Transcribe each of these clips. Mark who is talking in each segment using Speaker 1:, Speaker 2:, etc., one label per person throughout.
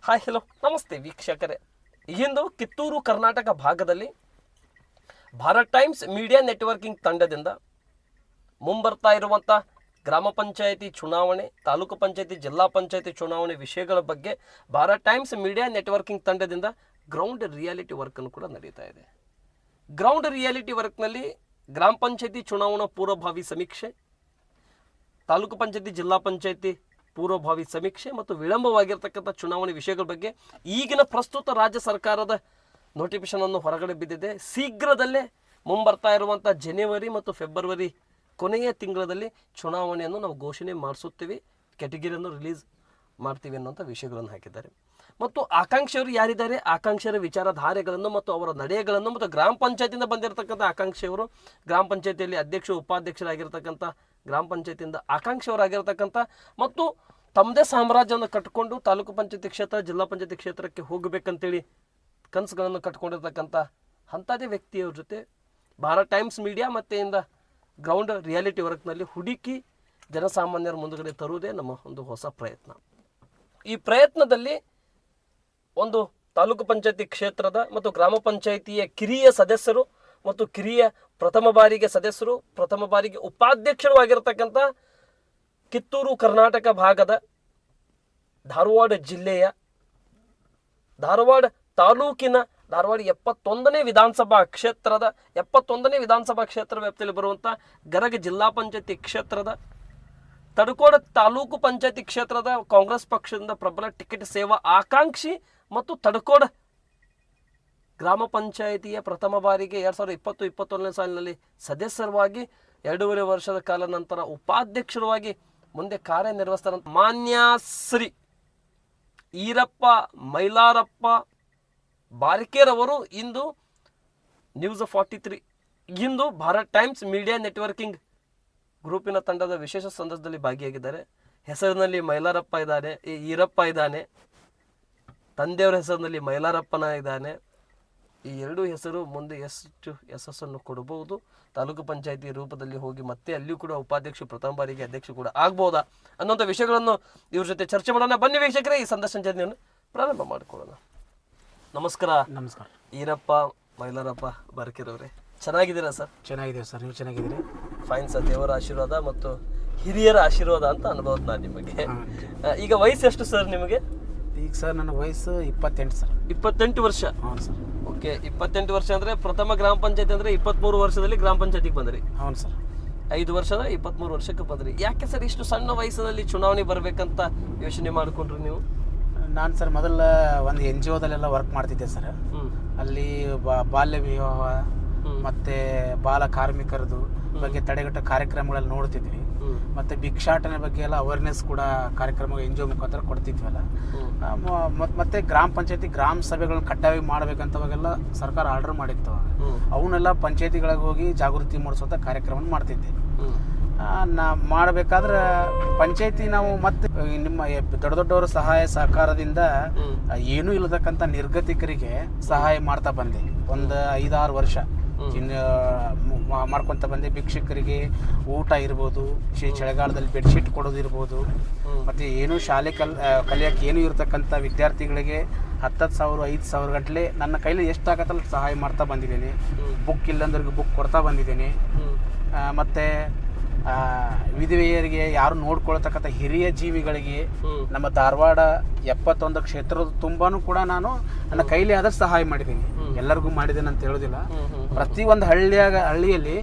Speaker 1: Hi hello ನಮಸ್ತೆ ವೀಕ್ಷಕರೇ. ಇಂದು ಕಿತ್ತೂರು ಕರ್ನಾಟಕ ಭಾಗದಲ್ಲಿ ಭಾರತ್ ಟೈಮ್ಸ್ ಮೀಡಿಯಾ ನೆಟ್ವರ್ಕಿಂಗ್ ತಂಡದಿಂದ ಮುಂಬರ್ತಾ ಇರುವಂಥ ಗ್ರಾಮ ಪಂಚಾಯಿತಿ ಚುನಾವಣೆ, ತಾಲೂಕು ಪಂಚಾಯಿತಿ, ಜಿಲ್ಲಾ ಪಂಚಾಯಿತಿ ಚುನಾವಣೆ ವಿಷಯಗಳ ಬಗ್ಗೆ ಭಾರತ್ ಟೈಮ್ಸ್ ಮೀಡಿಯಾ ನೆಟ್ವರ್ಕಿಂಗ್ ತಂಡದಿಂದ ಗ್ರೌಂಡ್ ರಿಯಾಲಿಟಿ ವರ್ಕನ್ನು ಕೂಡ ನಡೀತಾ ಇದೆ. ಗ್ರೌಂಡ್ ರಿಯಾಲಿಟಿ ವರ್ಕ್ನಲ್ಲಿ ಗ್ರಾಮ ಪಂಚಾಯಿತಿ ಚುನಾವಣಾ ಪೂರ್ವಭಾವಿ ಸಮೀಕ್ಷೆ, ತಾಲೂಕು ಪಂಚಾಯಿತಿ, ಜಿಲ್ಲಾ ಪಂಚಾಯಿತಿ ಪೂರ್ವಭಾವಿ ಸಮೀಕ್ಷೆ ಮತ್ತು ವಿಳಂಬವಾಗಿರ್ತಕ್ಕಂಥ ಚುನಾವಣೆ ವಿಷಯಗಳ ಬಗ್ಗೆ ಈಗಿನ ಪ್ರಸ್ತುತ ರಾಜ್ಯ ಸರ್ಕಾರದ ನೋಟಿಫಿಕೇಶನ್ ಅನ್ನು ಹೊರಗಡೆ ಬಿದ್ದಿದೆ. ಶೀಘ್ರದಲ್ಲೇ ಮುಂಬರ್ತಾ ಇರುವಂಥ ಜನವರಿ ಮತ್ತು ಫೆಬ್ರವರಿ ಕೊನೆಯ ತಿಂಗಳಲ್ಲಿ ಚುನಾವಣೆಯನ್ನು ನಾವು ಘೋಷಣೆ ಮಾಡಿಸುತ್ತೀವಿ, ಕೆಟಗಿರಿಯನ್ನು ರಿಲೀಸ್ ಮಾಡ್ತೀವಿ ಅನ್ನೋಂಥ ವಿಷಯಗಳನ್ನು ಹಾಕಿದ್ದಾರೆ. ಮತ್ತು ಆಕಾಂಕ್ಷಿಯವರು ಯಾರಿದ್ದಾರೆ, ಆಕಾಂಕ್ಷಿಯರ ವಿಚಾರಧಾರೆಗಳನ್ನು ಮತ್ತು ಅವರ ನಡೆಗಳನ್ನು ಮತ್ತು ಗ್ರಾಮ ಪಂಚಾಯತಿಯಿಂದ ಬಂದಿರತಕ್ಕಂಥ ಆಕಾಂಕ್ಷಿಯವರು, ಗ್ರಾಮ ಪಂಚಾಯತಿಯಲ್ಲಿ ಅಧ್ಯಕ್ಷ ಉಪಾಧ್ಯಕ್ಷರಾಗಿರ್ತಕ್ಕಂಥ ಗ್ರಾಮ ಪಂಚಾಯತಿಯಿಂದ ಆಕಾಂಕ್ಷಿಯವರಾಗಿರ್ತಕ್ಕಂಥ ಮತ್ತು ತಮ್ಮದೇ ಸಾಮ್ರಾಜ್ಯವನ್ನು ಕಟ್ಟಿಕೊಂಡು ತಾಲೂಕು ಪಂಚಾಯತಿ ಕ್ಷೇತ್ರ, ಜಿಲ್ಲಾ ಪಂಚಾಯತಿ ಕ್ಷೇತ್ರಕ್ಕೆ ಹೋಗಬೇಕಂತೇಳಿ ಕನಸುಗಳನ್ನು ಕಟ್ಕೊಂಡಿರ್ತಕ್ಕಂಥ ಅಂಥದೇ ವ್ಯಕ್ತಿಯವ್ರ ಜೊತೆ ಭಾರತ್ ಟೈಮ್ಸ್ ಮೀಡಿಯಾ ಮತ್ತು ಗ್ರೌಂಡ್ ರಿಯಾಲಿಟಿ ವರ್ಕ್ನಲ್ಲಿ ಹುಡುಕಿ ಜನಸಾಮಾನ್ಯರ ಮುಂದುಗಡೆ ತರುವುದೇ ನಮ್ಮ ಒಂದು ಹೊಸ ಪ್ರಯತ್ನ. ಈ ಪ್ರಯತ್ನದಲ್ಲಿ ಒಂದು ತಾಲೂಕು ಪಂಚಾಯತಿ ಕ್ಷೇತ್ರದ ಮತ್ತು ಗ್ರಾಮ ಪಂಚಾಯಿತಿಯ ಕಿರಿಯ ಸದಸ್ಯರು ಮತ್ತು ಕಿರಿಯ ಪ್ರಥಮ ಬಾರಿಗೆ ಸದಸ್ಯರು, ಪ್ರಥಮ ಬಾರಿಗೆ ಉಪಾಧ್ಯಕ್ಷರು ಆಗಿರತಕ್ಕಂಥ ಕಿತ್ತೂರು ಕರ್ನಾಟಕ ಭಾಗದ ಧಾರವಾಡ ಜಿಲ್ಲೆಯ ಧಾರವಾಡ ತಾಲೂಕಿನ ಧಾರವಾಡ 71ನೇ ವಿಧಾನಸಭಾ ಕ್ಷೇತ್ರ ವ್ಯಾಪ್ತಿಯಲ್ಲಿ ಬರುವಂಥ ಗದಗ ಜಿಲ್ಲಾ ಪಂಚಾಯತಿ ಕ್ಷೇತ್ರದ, ತಡಕೋಡ ತಾಲೂಕು ಪಂಚಾಯತಿ ಕ್ಷೇತ್ರದ ಕಾಂಗ್ರೆಸ್ ಪಕ್ಷದಿಂದ ಪ್ರಬಲ ಟಿಕೆಟ್ ಸೇವಾ ಆಕಾಂಕ್ಷಿ ಮತ್ತು ತಡಕೋಡ ಗ್ರಾಮ ಪಂಚಾಯಿತಿಯ ಪ್ರಥಮ ಬಾರಿಗೆ 2020-21ನೇ ಸಾಲಿನಲ್ಲಿ ಸದಸ್ಯರವಾಗಿ 2.5 ವರ್ಷದ ಕಾಲ ನಂತರ ಉಪಾಧ್ಯಕ್ಷರವಾಗಿ ಮುಂದೆ ಕಾರ್ಯನಿರ್ವಹಿಸ್ತಾರಂತ ಮಾನ್ಯ ಶ್ರೀ ಈರಪ್ಪ ಮೈಲಾರಪ್ಪ ಬಾರಿಕೆರವರು ಇಂದು ನ್ಯೂಸ್ 43 ಇಂದು ಭಾರತ್ ಟೈಮ್ಸ್ ಮೀಡಿಯಾ ನೆಟ್ವರ್ಕಿಂಗ್ ಗ್ರೂಪಿನ ತಂಡದ ವಿಶೇಷ ಸಂದರ್ಭದಲ್ಲಿ ಭಾಗಿಯಾಗಿದ್ದಾರೆ. ಹೆಸರಿನಲ್ಲಿ ಮೈಲಾರಪ್ಪ ಇದ್ದಾನೆ, ಈರಪ್ಪ ಇದ್ದಾನೆ, ತಂದೆಯವರ ಹೆಸರಿನಲ್ಲಿ ಮೈಲಾರಪ್ಪನ ಇದ್ದಾನೆ. ಈ ಎರಡೂ ಹೆಸರು ಮುಂದೆ ಎಷ್ಟು ಯಶಸ್ಸನ್ನು ಕೊಡಬಹುದು, ತಾಲೂಕು ಪಂಚಾಯತಿ ರೂಪದಲ್ಲಿ ಹೋಗಿ ಮತ್ತೆ ಅಲ್ಲಿಯೂ ಕೂಡ ಉಪಾಧ್ಯಕ್ಷ, ಪ್ರಥಮ ಬಾರಿಗೆ ಅಧ್ಯಕ್ಷ ಕೂಡ ಆಗ್ಬೋದಾ ಅನ್ನೋಂಥ ವಿಷಯಗಳನ್ನು ಇವ್ರ ಜೊತೆ ಚರ್ಚೆ ಮಾಡೋಣ. ಬನ್ನಿ ವೀಕ್ಷಕರೇ, ಈ ಸಂದರ್ಶನ ಜರ್ನಿಯನ್ನು ಪ್ರಾರಂಭ ಮಾಡಿಕೊಳ್ಳೋಣ. ನಮಸ್ಕಾರ.
Speaker 2: ನಮಸ್ಕಾರ.
Speaker 1: ಈರಪ್ಪ ಮೈಲಾರಪ್ಪ ಬಾರ್ಕೇರವರೇ, ಚೆನ್ನಾಗಿದ್ದೀರಾ ಸರ್?
Speaker 2: ಚೆನ್ನಾಗಿದ್ದೀವಿ ಸರ್, ನೀವು ಚೆನ್ನಾಗಿದ್ದೀರಿ?
Speaker 1: ಫೈನ್ ಸರ್, ದೇವರ ಆಶೀರ್ವಾದ ಮತ್ತು ಹಿರಿಯರ ಆಶೀರ್ವಾದ ಅಂತ ಅನ್ಬೋದು ನಾನು ನಿಮಗೆ. ಈಗ ವಯಸ್ಸು ಎಷ್ಟು ಸರ್ ನಿಮಗೆ?
Speaker 2: ಈಗ ಸರ್ ನನ್ನ ವಯಸ್ಸು 28 ಸರ್.
Speaker 1: 28 ವರ್ಷ?
Speaker 2: ಹೌದು ಸರ್.
Speaker 1: ಓಕೆ, 28 ವರ್ಷ ಅಂದರೆ ಪ್ರಥಮ ಗ್ರಾಮ ಪಂಚಾಯತಿ ಅಂದರೆ 23 ವರ್ಷದಲ್ಲಿ ಗ್ರಾಮ ಪಂಚಾಯತಿಗೆ ಬಂದ್ರಿ?
Speaker 2: ಹೌದು ಸರ್.
Speaker 1: 5 ವರ್ಷ ಅಂದರೆ 23 ವರ್ಷಕ್ಕೆ ಬಂದ್ರಿ. ಯಾಕೆ ಸರ್ ಇಷ್ಟು ಸಣ್ಣ ವಯಸ್ಸಿನಲ್ಲಿ ಚುನಾವಣೆ ಬರಬೇಕಂತ ಯೋಚನೆ ಮಾಡಿಕೊಂಡ್ರಿ ನೀವು?
Speaker 2: ನಾನು ಸರ್ ಮೊದಲ ಒಂದು NGOದಲ್ಲೆಲ್ಲ ವರ್ಕ್ ಮಾಡ್ತಿದ್ದೆ ಸರ್. ಅಲ್ಲಿ ಬಾಲ್ಯ ವಿವಾಹ ಮತ್ತು ಬಾಲ ಕಾರ್ಮಿಕರದು ಬಗ್ಗೆ ತಡೆಗಟ್ಟೋ ಕಾರ್ಯಕ್ರಮಗಳಲ್ಲಿ ನೋಡ್ತಿದ್ವಿ. ಮತ್ತು ಭಿಕ್ಷಾಟನೆ ಬಗ್ಗೆ ಎಲ್ಲ ಅವೇರ್ನೆಸ್ ಕೂಡ ಕಾರ್ಯಕ್ರಮ NGO ಮುಖಾಂತರ ಕೊಡ್ತಿದ್ವಲ್ಲ. ಮತ್ತು ಗ್ರಾಮ ಪಂಚಾಯತಿ ಗ್ರಾಮ ಸಭೆಗಳನ್ನ ಕಡ್ಡಾಯವಾಗಿ ಮಾಡಬೇಕಂತವಾಗೆಲ್ಲ ಸರ್ಕಾರ ಆರ್ಡರ್ ಮಾಡಿತ್ತು. ಅವನ್ನೆಲ್ಲ ಪಂಚಾಯತಿಗಳಿಗೆ ಹೋಗಿ ಜಾಗೃತಿ ಮೂಡಿಸುವಂಥ ಕಾರ್ಯಕ್ರಮ ಮಾಡ್ತಿದ್ದೆ. ನಾ ಮಾಡಬೇಕಾದ್ರೆ ಪಂಚಾಯತಿ ನಾವು ಮತ್ತೆ ನಿಮ್ಮ ದೊಡ್ಡ ದೊಡ್ಡವರ ಸಹಾಯ ಸಹಕಾರದಿಂದ ಏನೂ ಇಲ್ಲತಕ್ಕಂಥ ನಿರ್ಗತಿಕರಿಗೆ ಸಹಾಯ ಮಾಡ್ತಾ ಬಂದೆ. ಒಂದು 5-6 ವರ್ಷ ಮಾಡ್ಕೊತ ಬಂದೆ. ಭಿಕ್ಷುಕರಿಗೆ ಊಟ ಇರ್ಬೋದು, ಚಳಿಗಾಲದಲ್ಲಿ ಬೆಡ್ಶೀಟ್ ಕೊಡೋದು ಇರ್ಬೋದು, ಮತ್ತು ಏನು ಶಾಲೆ ಕಲಿಯೋಕ್ಕೆ ಏನೂ ಇರತಕ್ಕಂಥ ವಿದ್ಯಾರ್ಥಿಗಳಿಗೆ 10,000 5,000 ಗಂಟಲೆ ನನ್ನ ಕೈಲಿ ಎಷ್ಟಾಗತ್ತಲ್ಲ ಸಹಾಯ ಮಾಡ್ತಾ ಬಂದಿದ್ದೇನೆ. ಬುಕ್ ಇಲ್ಲಂದ್ರಿಗೆ ಬುಕ್ ಕೊಡ್ತಾ ಬಂದಿದ್ದೇನೆ. ಮತ್ತು ವಿಧವೆಯರಿಗೆ ಯಾರು ನೋಡ್ಕೊಳ್ತಕ್ಕಂಥ ಹಿರಿಯ ಜೀವಿಗಳಿಗೆ ನಮ್ಮ ಧಾರವಾಡ 71 ಕ್ಷೇತ್ರದ ತುಂಬಾನು ಕೂಡ ನಾನು ನನ್ನ ಕೈಲಿ ಆದಷ್ಟು ಸಹಾಯ ಮಾಡಿದ್ದೀನಿ. ಎಲ್ಲರಿಗೂ ಮಾಡಿದ್ದೇನೆ ಅಂತ ಹೇಳೋದಿಲ್ಲ. ಪ್ರತಿ ಒಂದು ಹಳ್ಳಿಯಲ್ಲಿ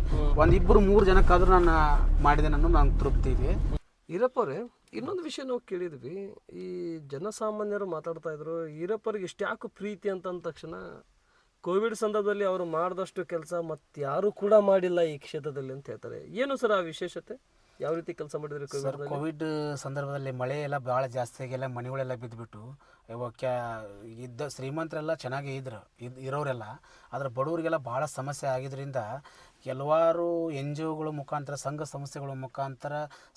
Speaker 2: 1-2-3 ಜನಕ್ಕಾದ್ರೂ ನಾನು ಮಾಡಿದ್ದೇನೆ ಅನ್ನೋ ನಂಗೆ ತೃಪ್ತಿ ಇದೆ.
Speaker 1: ಈರಪ್ಪ ಅವರೇ, ಇನ್ನೊಂದು ವಿಷಯ ನಾವು ಕೇಳಿದ್ವಿ, ಈ ಜನಸಾಮಾನ್ಯರು ಮಾತಾಡ್ತಾ ಇದ್ರು, ಈರಪ್ಪರಿಗೆ ಇಷ್ಟ್ಯಾಕೆ ಪ್ರೀತಿ ಅಂತಂದ ತಕ್ಷಣ ಕೋವಿಡ್ ಸಂದರ್ಭದಲ್ಲಿ ಅವರು ಮಾಡಿದಷ್ಟು ಕೆಲಸ ಮತ್ತಾರು ಕೂಡ ಮಾಡಿಲ್ಲ ಈ ಕ್ಷೇತ್ರದಲ್ಲಿ ಅಂತ ಹೇಳ್ತಾರೆ. ಏನು ಸರ್ ಆ ವಿಶೇಷತೆ? ಯಾವ ರೀತಿ ಕೆಲಸ ಮಾಡಿದ್ರಿ
Speaker 2: ಕೋವಿಡ್ ಸಂದರ್ಭದಲ್ಲಿ? ಮಳೆ ಎಲ್ಲ ಭಾಳ ಜಾಸ್ತಿ ಆಗಿಲ್ಲ, ಮನೆಗಳೆಲ್ಲ ಬಿದ್ದುಬಿಟ್ಟು ಇದ್ದ ಶ್ರೀಮಂತರೆಲ್ಲ ಚೆನ್ನಾಗೇ ಇರೋರೆಲ್ಲ, ಆದರೆ ಬಡವರಿಗೆಲ್ಲ ಭಾಳ ಸಮಸ್ಯೆ ಆಗಿದ್ದರಿಂದ ಕೆಲವಾರು NGOಗಳ ಮುಖಾಂತರ, ಸಂಘ ಸಂಸ್ಥೆಗಳ ಮುಖಾಂತರ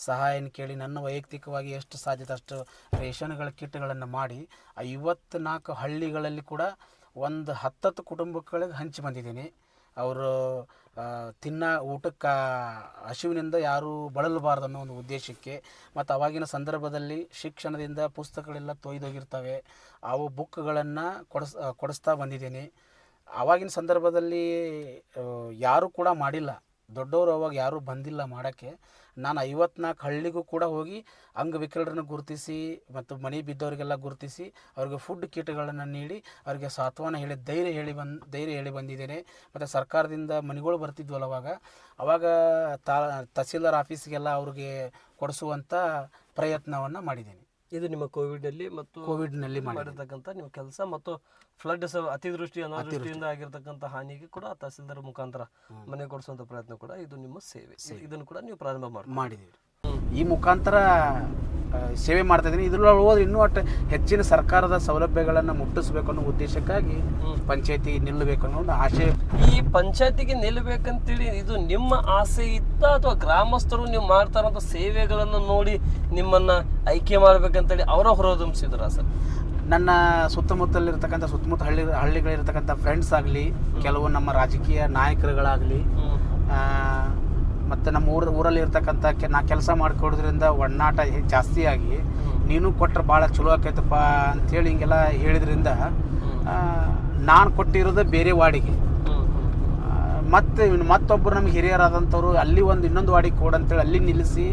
Speaker 2: ಸಹಾಯನ ಕೇಳಿ ನನ್ನ ವೈಯಕ್ತಿಕವಾಗಿ ಎಷ್ಟು ಸಾಧ್ಯತೆ ಅಷ್ಟು ರೇಷನ್ಗಳ ಕಿಟ್ಗಳನ್ನು ಮಾಡಿ 54 ಹಳ್ಳಿಗಳಲ್ಲಿ ಕೂಡ ಒಂದು 10 ಕುಟುಂಬಗಳಿಗೆ ಹಂಚಿ ಬಂದಿದ್ದೀನಿ. ಅವರು ತಿನ್ನ ಊಟಕ್ಕೆ ಹಸಿವಿನಿಂದ ಯಾರೂ ಬಳಲಬಾರ್ದು ಅನ್ನೋ ಒಂದು ಉದ್ದೇಶಕ್ಕೆ, ಮತ್ತು ಅವಾಗಿನ ಸಂದರ್ಭದಲ್ಲಿ ಶಿಕ್ಷಣದಿಂದ ಪುಸ್ತಕಗಳೆಲ್ಲ ತೊಯ್ದೋಗಿರ್ತವೆ, ಅವು ಬುಕ್ಗಳನ್ನು ಕೊಡಿಸ್ತಾ ಬಂದಿದ್ದೀನಿ. ಆವಾಗಿನ ಸಂದರ್ಭದಲ್ಲಿ ಯಾರೂ ಕೂಡ ಮಾಡಿಲ್ಲ, ದೊಡ್ಡವರು ಅವಾಗ ಯಾರೂ ಬಂದಿಲ್ಲ ಮಾಡೋಕ್ಕೆ. ನಾನು 54 ಹಳ್ಳಿಗೂ ಕೂಡ ಹೋಗಿ ಅಂಗವಿಕಲರನ್ನು ಗುರುತಿಸಿ ಮತ್ತು ಮನೆ ಬಿದ್ದವರಿಗೆಲ್ಲ ಗುರುತಿಸಿ ಅವ್ರಿಗೆ ಫುಡ್ ಕಿಟ್ಗಳನ್ನು ನೀಡಿ ಅವ್ರಿಗೆ ಸಾಂತ್ವನ ಹೇಳಿ ಧೈರ್ಯ ಹೇಳಿ ಬಂದಿದ್ದೇನೆ. ಮತ್ತು ಸರ್ಕಾರದಿಂದ ಮನೆಗಳು ಬರ್ತಿದ್ವಲ್ಲ ಅವಾಗ ತಹಸೀಲ್ದಾರ್ ಆಫೀಸ್ಗೆಲ್ಲ ಅವ್ರಿಗೆ ಕೊಡಿಸುವಂಥ ಪ್ರಯತ್ನವನ್ನು ಮಾಡಿದ್ದೀನಿ.
Speaker 1: ಇದು ನಿಮ್ಮ ಕೋವಿಡ್ನಲ್ಲಿ ಮತ್ತು
Speaker 2: ಕೋವಿಡ್ನಲ್ಲಿ
Speaker 1: ಮಾಡಿರ್ತಕ್ಕಂಥ ನಿಮ್ಮ ಕೆಲಸ, ಮತ್ತು ಫ್ಲಡ್ ಅತಿವೃಷ್ಟಿ ಅನಾವೃಷ್ಟಿಯಿಂದ ಆಗಿರ್ತಕ್ಕಂಥ ಹಾನಿಗೆ ಕೂಡ ತಹಸೀಲ್ದಾರ್ ಮುಖಾಂತರ ಮನೆ ಕೊಡಿಸುವಂಥ ಪ್ರಯತ್ನ ಕೂಡ ಇದು ನಿಮ್ಮ ಸೇವೆ. ಇದನ್ನು ಕೂಡ ನೀವು ಪ್ರಾರಂಭ ಮಾಡಿದ್ದೀವಿ.
Speaker 2: ಈ ಮುಖಾಂತರ ಸೇವೆ ಮಾಡ್ತಾ ಇದ್ದೀನಿ. ಇದ್ರೊಳಗೆ ಹೋದ್ರೆ ಇನ್ನೂ ಒಟ್ಟು ಹೆಚ್ಚಿನ ಸರ್ಕಾರದ ಸೌಲಭ್ಯಗಳನ್ನು ಮುಟ್ಟಿಸ್ಬೇಕು ಅನ್ನೋ ಉದ್ದೇಶಕ್ಕಾಗಿ ಪಂಚಾಯತಿ ನಿಲ್ಲಬೇಕು ಅನ್ನೋ ಒಂದು ಆಸೆ.
Speaker 1: ಈ ಪಂಚಾಯತಿಗೆ ನಿಲ್ಲಬೇಕಂತೇಳಿ ಇದು ನಿಮ್ಮ ಆಸೆ ಇತ್ತ, ಅಥವಾ ಗ್ರಾಮಸ್ಥರು ನೀವು ಮಾಡ್ತಾ ಇರೋಂಥ ಸೇವೆಗಳನ್ನು ನೋಡಿ ನಿಮ್ಮನ್ನ ಆಯ್ಕೆ ಮಾಡ್ಬೇಕಂತೇಳಿ ಅವರ ಹೊರದಂಬಿಸಿದ್ರ ಸರ್?
Speaker 2: ನನ್ನ ಸುತ್ತಮುತ್ತ ಹಳ್ಳಿಗಳಿರ್ತಕ್ಕಂಥ ಫ್ರೆಂಡ್ಸ್ ಆಗಲಿ, ಕೆಲವು ನಮ್ಮ ರಾಜಕೀಯ ನಾಯಕರುಗಳಾಗಲಿ, ಮತ್ತು ನಮ್ಮ ಊರಲ್ಲಿ ಇರ್ತಕ್ಕಂಥ ನಾ ಕೆಲಸ ಮಾಡಿಕೊಡೋದ್ರಿಂದ ಒಡನಾಟ ಜಾಸ್ತಿ ಆಗಿ ನೀನು ಕೊಟ್ಟರೆ ಭಾಳ ಚಲೋ ಆಕೈತಪ್ಪ ಅಂಥೇಳಿ ಹಿಂಗೆಲ್ಲ ಹೇಳಿದ್ರಿಂದ ನಾನು ಕೊಟ್ಟಿರೋದು ಬೇರೆ ವಾರ್ಡಿಗೆ, ಮತ್ತೊಬ್ಬರು ನಮ್ಗೆ ಹಿರಿಯರಾದಂಥವ್ರು ಅಲ್ಲಿ ಇನ್ನೊಂದು ವಾರ್ಡಿಗೆ ಕೊಡಂತೇಳಿ ಅಲ್ಲಿ ನಿಲ್ಲಿಸಿ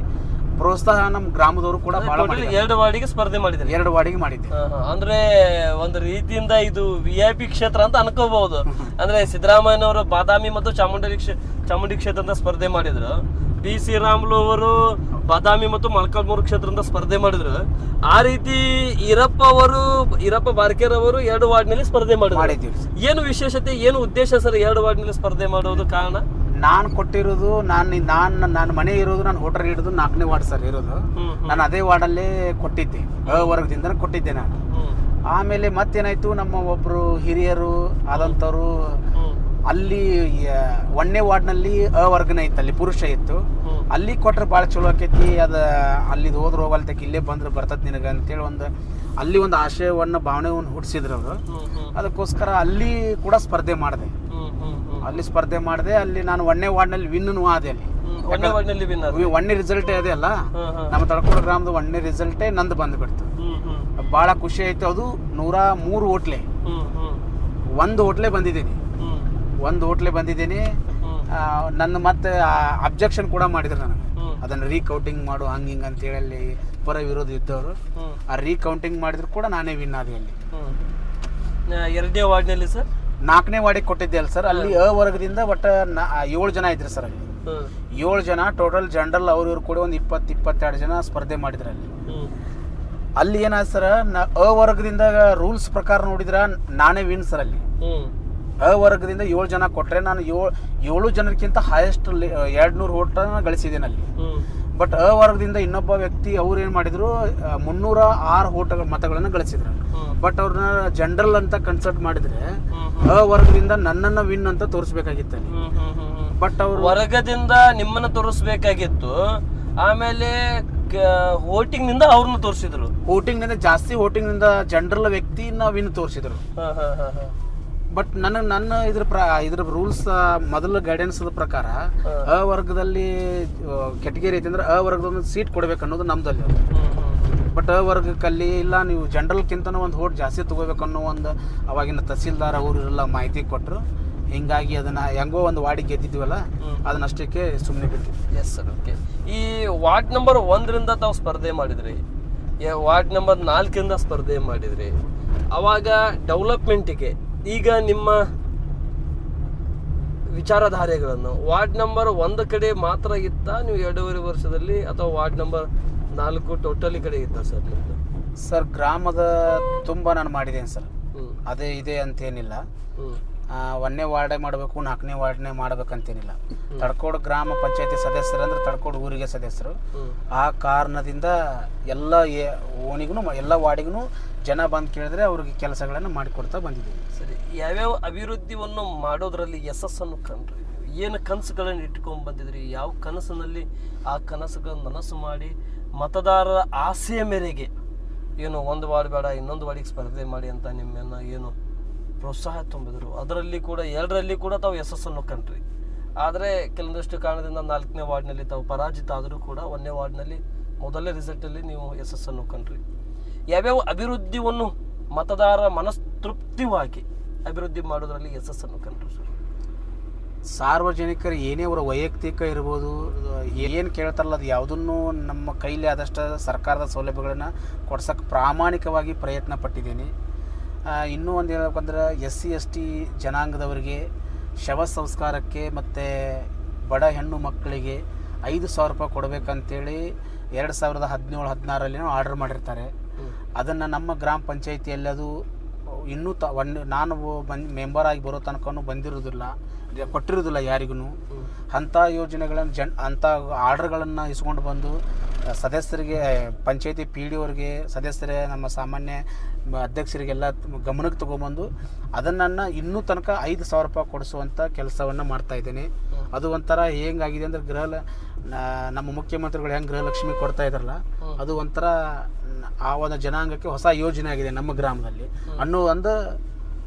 Speaker 2: ಪ್ರೋತ್ಸಾಹ ನಮ್ಮ ಗ್ರಾಮದವರು ಕೂಡ ಭಾಳ
Speaker 1: 2 ವಾರ್ಡಿಗೆ ಸ್ಪರ್ಧೆ ಮಾಡಿದ್ದಾರೆ.
Speaker 2: 2 ವಾರ್ಡಿಗೆ ಮಾಡಿದ್ದೆ.
Speaker 1: ಅಂದ್ರೆ ಒಂದು ರೀತಿಯಿಂದ ಇದು VIP ಕ್ಷೇತ್ರ ಅಂತ ಅನ್ಕೋಬಹುದು. ಅಂದ್ರೆ ಸಿದ್ದರಾಮಯ್ಯನವರು ಬಾದಾಮಿ ಮತ್ತು ಚಾಮುಂಡಿ ಕ್ಷೇತ್ರದಿಂದ ಸ್ಪರ್ಧೆ ಮಾಡಿದ್ರು, ಪಿ ಶ್ರೀರಾಮುಲು ಅವರು ಬಾದಾಮಿ ಮತ್ತು ಮೊಳಕಾಲ್ಮೂರು ಕ್ಷೇತ್ರದಿಂದ ಸ್ಪರ್ಧೆ ಮಾಡಿದ್ರು. ಆ ರೀತಿ ಈರಪ್ಪ ಬಾರ್ಕೇರವರು 2 ವಾರ್ಡ್ನಲ್ಲಿ ಸ್ಪರ್ಧೆ ಮಾಡಿದ್ರು. ಏನು ವಿಶೇಷತೆ, ಏನು ಉದ್ದೇಶ ಸರ್ 2 ವಾರ್ಡ್ನಲ್ಲಿ ಸ್ಪರ್ಧೆ ಮಾಡೋದು ಕಾರಣ?
Speaker 2: ನಾನು ಕೊಟ್ಟಿರೋದು ನಾನು ಮನೆ ಇರೋದು, ನಾನು ಹೋಟೆಲ್ ಇರೋದು 4ನೇ ವಾರ್ಡ್ ಸರ್ ಇರೋದು. ನಾನು ಅದೇ ವಾರ್ಡಲ್ಲೇ ಕೊಟ್ಟಿದ್ದೆ, ವರ್ಗದಿಂದ ಕೊಟ್ಟಿದ್ದೆ ನಾನು. ಆಮೇಲೆ ಮತ್ತೇನಾಯ್ತು, ನಮ್ಮ ಒಬ್ಬರು ಹಿರಿಯರು ಆದಂಥವ್ರು ಅಲ್ಲಿ 1ನೇ ವಾರ್ಡ್ನಲ್ಲಿ ವರ್ಗನ ಇತ್ತು, ಅಲ್ಲಿ ಪುರುಷ ಇತ್ತು, ಅಲ್ಲಿ ಕೊಟ್ರೆ ಭಾಳ ಚಲೋ ಆಕೈತಿ, ಅದು ಅಲ್ಲಿದು ಹೋದ್ರೆ ಹೋಗಲ್ತಕ್ಕೆ ಇಲ್ಲೇ ಬಂದ್ರೆ ಬರ್ತದೆ ನಿನಗೆ ಅಂತೇಳಿ ಅಲ್ಲಿ ಒಂದು ಆಶಯವನ್ನು ಭಾವನೆಯನ್ನು ಹುಟ್ಟಿಸಿದ್ರು ಅವರು. ಅದಕ್ಕೋಸ್ಕರ ಅಲ್ಲಿ ಕೂಡ ಸ್ಪರ್ಧೆ ಮಾಡಿದೆ. ಅಲ್ಲಿ ನಾನು 1ನೇ ವಾರ್ಡ್ನಲ್ಲಿ ವಿನ್ನೂ ಆದೆ. ಅಲ್ಲಿ 1ನೇ ರಿಸಲ್ಟೇ ಅದೇ ಅಲ್ಲ, ನಮ್ಮ ತಳಕೋಡು ಗ್ರಾಮದ 1ನೇ ರಿಸಲ್ಟೇ ನಂದು ಬಂದುಬಿಡ್ತು. ಭಾಳ ಖುಷಿ ಆಯ್ತು. ಅದು 103 ಹೋಟ್ಲೆ, 1 ಹೋಟ್ಲೆ ಬಂದಿದ್ದೀನಿ. ನನ್ನ ಮತ್ತೆ ಅಬ್ಜೆಕ್ಷನ್ ಕೂಡ ಮಾಡಿದ್ರು ನನಗೆ, ಅದನ್ನು ರೀಕೌಂಟಿಂಗ್ ಮಾಡು ಹಂಗೆ ಹಿಂಗೆ ಅಂತೇಳಿ ಅಲ್ಲಿ ಪರ ವಿರೋಧ ಇದ್ದವರು. ಆ ರೀಕೌಂಟಿಂಗ್ ಮಾಡಿದ್ರು ಕೂಡ ನಾನೇ ವಿನ್ ಆದೆ. ಅಲ್ಲಿ
Speaker 1: 2ನೇ ವಾರ್ಡ್ನಲ್ಲಿ ಸರ್
Speaker 2: 4ನೇ ವಾರ್ಡಿಗೆ ಕೊಟ್ಟಿದ್ದೆ ಅಲ್ಲ ಸರ್. ಅಲ್ಲಿ ವರ್ಗದಿಂದ ಒಟ್ಟು 7 ಜನ ಇದ್ರು ಸರ್. ಅಲ್ಲಿ 7 ಜನ ಟೋಟಲ್ ಜನರಲ್ ಅವ್ರು ಕೂಡ ಒಂದು 20-22 ಜನ ಸ್ಪರ್ಧೆ ಮಾಡಿದ್ರು. ಅಲ್ಲಿ ಏನಾಯ್ತು ಸರ್, ವರ್ಗದಿಂದ ರೂಲ್ಸ್ ಪ್ರಕಾರ ನೋಡಿದ್ರೆ ನಾನೇ ವಿನ್ ಸರ್. ಅಲ್ಲಿ ವರ್ಗದಿಂದ 7 ಜನ ಕೊಟ್ಟರೆ ನಾನು 7 ಜನಕ್ಕಿಂತ ಹೈಯೆಸ್ಟ್ 200 ಓಟನ್ನು ಗಳಿಸಿದ್ದೇನೆ ಅಲ್ಲಿ. ಬಟ್ ವರ್ಗದಿಂದ ಇನ್ನೊಬ್ಬ ವ್ಯಕ್ತಿ ಅವ್ರು ಏನು ಮಾಡಿದ್ರು 306 ಮತಗಳನ್ನು ಗಳಿಸಿದ್ರು. ಬಟ್ ಅವ್ರನ್ನ ಜನರಲ್ ಅಂತ ಕನ್ಸಲ್ಟ್ ಮಾಡಿದ್ರೆ ವರ್ಗದಿಂದ ನನ್ನನ್ನು ವಿನ್ ಅಂತ ತೋರಿಸ್ಬೇಕಾಗಿತ್ತು ಅಲ್ಲಿ. ಬಟ್ ಅವ್ರು
Speaker 1: ವರ್ಗದಿಂದ ನಿಮ್ಮನ್ನ ತೋರಿಸ್ಬೇಕಾಗಿತ್ತು, ಆಮೇಲೆ ವೋಟಿಂಗ್ ನಿಂದ ಅವ್ರನ್ನ ತೋರಿಸಿದ್ರು.
Speaker 2: ಜಾಸ್ತಿ ವೋಟಿಂಗ್ ನಿಂದ ಜನರಲ್ ವ್ಯಕ್ತಿನ ವಿನ್ ತೋರಿಸಿದ್ರು. ಬಟ್ ನನ್ನ ಇದ್ರ ರೂಲ್ಸ್ ಮೊದಲ ಗೈಡೆನ್ಸ್ ಪ್ರಕಾರ ವರ್ಗದಲ್ಲಿ ಕೆಟಗರಿ ಐತಿ ಅಂದ್ರೆ ವರ್ಗದ ಸೀಟ್ ಕೊಡ್ಬೇಕು ಅನ್ನೋದು ನಮ್ದಲ್ಲಿ. ಬಟ್ ವರ್ಗಕ್ಕಲ್ಲಿ ಇಲ್ಲ, ನೀವು ಜನರಲ್ಕಿಂತನೂ ಒಂದು ವೋಟ್ ಜಾಸ್ತಿ ತಗೋಬೇಕು ಅನ್ನೋ ಒಂದು ಅವಾಗಿನ ತಹಸೀಲ್ದಾರ್ ಅವರೆಲ್ಲ ಮಾಹಿತಿ ಕೊಟ್ಟರು. ಹಿಂಗಾಗಿ ಅದನ್ನ ಹೆಂಗೋ ಒಂದು ವಾರ್ಡಿಗೆ ಗೆದ್ದಿದ್ವಲ್ಲ, ಅದನ್ನಷ್ಟಕ್ಕೆ ಸುಮ್ಮನೆ ಬಿಟ್ಟಿದ್ವಿ.
Speaker 1: Yes sir, okay. ಈ ವಾರ್ಡ್ ನಂಬರ್ 1ರಿಂದ ತಾವು ಸ್ಪರ್ಧೆ ಮಾಡಿದ್ರಿ, ವಾರ್ಡ್ ನಂಬರ್ 4ರಿಂದ ಸ್ಪರ್ಧೆ ಮಾಡಿದ್ರಿ. ಅವಾಗ ಡೆವಲಪ್ಮೆಂಟಿಗೆ ಈಗ ನಿಮ್ಮ ವಿಚಾರಧಾರೆಗಳನ್ನು ವಾರ್ಡ್ ನಂಬರ್ 1 ಕಡೆ ಮಾತ್ರ ಇತ್ತ ನೀವು 2.5 ವರ್ಷದಲ್ಲಿ, ಅಥವಾ ವಾರ್ಡ್ ನಂಬರ್ 4 ಟೋಟಲಿ ಕಡೆ ಇತ್ತ ಸರ್ ನಿಮ್ದು?
Speaker 2: ಸರ್ ಗ್ರಾಮದ ತುಂಬ ನಾನು ಮಾಡಿದ್ದೇನೆ ಸರ್, ಅದೇ ಇದೆ ಅಂತೇನಿಲ್ಲ. 1ನೇ ವಾರ್ಡೇ ಮಾಡಬೇಕು, 4ನೇ ವಾರ್ಡ್ನೇ ಮಾಡ್ಬೇಕಂತೇನಿಲ್ಲ. ತಡ್ಕೋಡು ಗ್ರಾಮ ಪಂಚಾಯತಿ ಸದಸ್ಯರು ಅಂದ್ರೆ ತಡ್ಕೋಡು ಊರಿಗೆ ಸದಸ್ಯರು. ಆ ಕಾರಣದಿಂದ ಎಲ್ಲ ಓಣಿಗೂ ಎಲ್ಲ ವಾರ್ಡಿಗೂ ಜನ ಬಂದು ಕೇಳಿದ್ರೆ ಅವ್ರಿಗೆ ಕೆಲಸಗಳನ್ನು ಮಾಡಿಕೊಡ್ತಾ ಬಂದಿದ್ದೀವಿ.
Speaker 1: ಸರಿ, ಯಾವ್ಯಾವ ಅಭಿವೃದ್ಧಿಯನ್ನು ಮಾಡೋದ್ರಲ್ಲಿ ಯಶಸ್ಸನ್ನು ಕಂಡ್ರಿ? ಏನು ಕನಸುಗಳನ್ನು ಇಟ್ಕೊಂಡು ಬಂದಿದ್ರಿ? ಯಾವ ಕನಸಿನಲ್ಲಿ ಆ ಕನಸುಗಳನ್ನು ನನಸು ಮಾಡಿ ಮತದಾರರ ಆಸೆಯ ಮೇರೆಗೆ ಏನು 1 ವಾರ್ಡ್ ಬೇಡ ಇನ್ನೊಂದು ವಾರ್ಡಿಗೆ ಸ್ಪರ್ಧೆ ಮಾಡಿ ಅಂತ ನಿಮ್ಮನ್ನು ಏನು ಪ್ರೋತ್ಸಾಹ ತುಂಬಿದ್ರು. ಅದರಲ್ಲಿ ಕೂಡ 2ರಲ್ಲಿ ಕೂಡ ತಾವು ಯಶಸ್ಸನ್ನು ಕಂಡ್ರಿ. ಆದರೆ ಕೆಲವೊಂದಷ್ಟು ಕಾರಣದಿಂದ 4ನೇ ವಾರ್ಡ್ನಲ್ಲಿ ತಾವು ಪರಾಜಿತ ಆದರೂ ಕೂಡ 1ನೇ ವಾರ್ಡ್ನಲ್ಲಿ ಮೊದಲನೇ ರಿಸಲ್ಟಲ್ಲಿ ನೀವು ಯಶಸ್ಸನ್ನು ಕಂಡ್ರಿ. ಯಾವ್ಯಾವ ಅಭಿವೃದ್ಧಿಯನ್ನು ಮತದಾರ ಮನಸ್ತೃಪ್ತಿವಾಗಿ ಅಭಿವೃದ್ಧಿ ಮಾಡೋದ್ರಲ್ಲಿ ಯಶಸ್ಸನ್ನು ಕಂಡ್ರು ಸರ್?
Speaker 2: ಸಾರ್ವಜನಿಕರು ಏನೇ ಅವರ ವೈಯಕ್ತಿಕ ಇರ್ಬೋದು, ಏನು ಕೇಳ್ತಾರಲ್ಲ ಅದು ಯಾವುದನ್ನು ನಮ್ಮ ಕೈಲಿ ಆದಷ್ಟು ಸರ್ಕಾರದ ಸೌಲಭ್ಯಗಳನ್ನು ಕೊಡ್ಸೋಕ್ಕೆ ಪ್ರಾಮಾಣಿಕವಾಗಿ ಪ್ರಯತ್ನ ಪಟ್ಟಿದ್ದೀನಿ. ಇನ್ನೂ ಒಂದು ಹೇಳ್ಬೇಕಂದ್ರೆ SC/ST ಜನಾಂಗದವರಿಗೆ ಶವ ಸಂಸ್ಕಾರಕ್ಕೆ ಮತ್ತು ಬಡ ಹೆಣ್ಣು ಮಕ್ಕಳಿಗೆ 5,000 ರೂಪಾಯಿ ಕೊಡಬೇಕಂತೇಳಿ 2017-16ರಲ್ಲಿ ಆರ್ಡರ್ ಮಾಡಿರ್ತಾರೆ. ಅದನ್ನು ನಮ್ಮ ಗ್ರಾಮ ಪಂಚಾಯಿತಿಯಲ್ಲಿ ಅದು ಇನ್ನೂ ನಾನು ಮೆಂಬರ್ ಆಗಿ ಬರೋ ತನಕ ಬಂದಿರೋದಿಲ್ಲ, ಕೊಟ್ಟಿರೋದಿಲ್ಲ ಯಾರಿಗೂ. ಅಂಥ ಯೋಜನೆಗಳನ್ನು ಅಂಥ ಆರ್ಡರ್ಗಳನ್ನು ಇಸ್ಕೊಂಡು ಬಂದು ಸದಸ್ಯರಿಗೆ, ಪಂಚಾಯತಿ PD ಅವ್ರಿಗೆ, ಸದಸ್ಯರೇ, ನಮ್ಮ ಸಾಮಾನ್ಯ ಅಧ್ಯಕ್ಷರಿಗೆಲ್ಲ ಗಮನಕ್ಕೆ ತೊಗೊಂಬಂದು ಅದನ್ನು ಇನ್ನೂ ತನಕ 5,000 ರೂಪಾಯಿ ಕೊಡಿಸುವಂಥ ಕೆಲಸವನ್ನು ಮಾಡ್ತಾಯಿದ್ದೀನಿ. ಅದು ಒಂಥರ ಹೆಂಗಾಗಿದೆ ಅಂದರೆ ನಮ್ಮ ಮುಖ್ಯಮಂತ್ರಿಗಳು ಹೆಂಗೆ ಗೃಹಲಕ್ಷ್ಮಿ ಕೊಡ್ತಾ ಇದ್ದಾರಲ್ಲ, ಅದು ಒಂಥರ ಆ ಒಂದು ಜನಾಂಗಕ್ಕೆ ಹೊಸ ಯೋಜನೆ ಆಗಿದೆ ನಮ್ಮ ಗ್ರಾಮದಲ್ಲಿ ಅನ್ನೋ ಒಂದು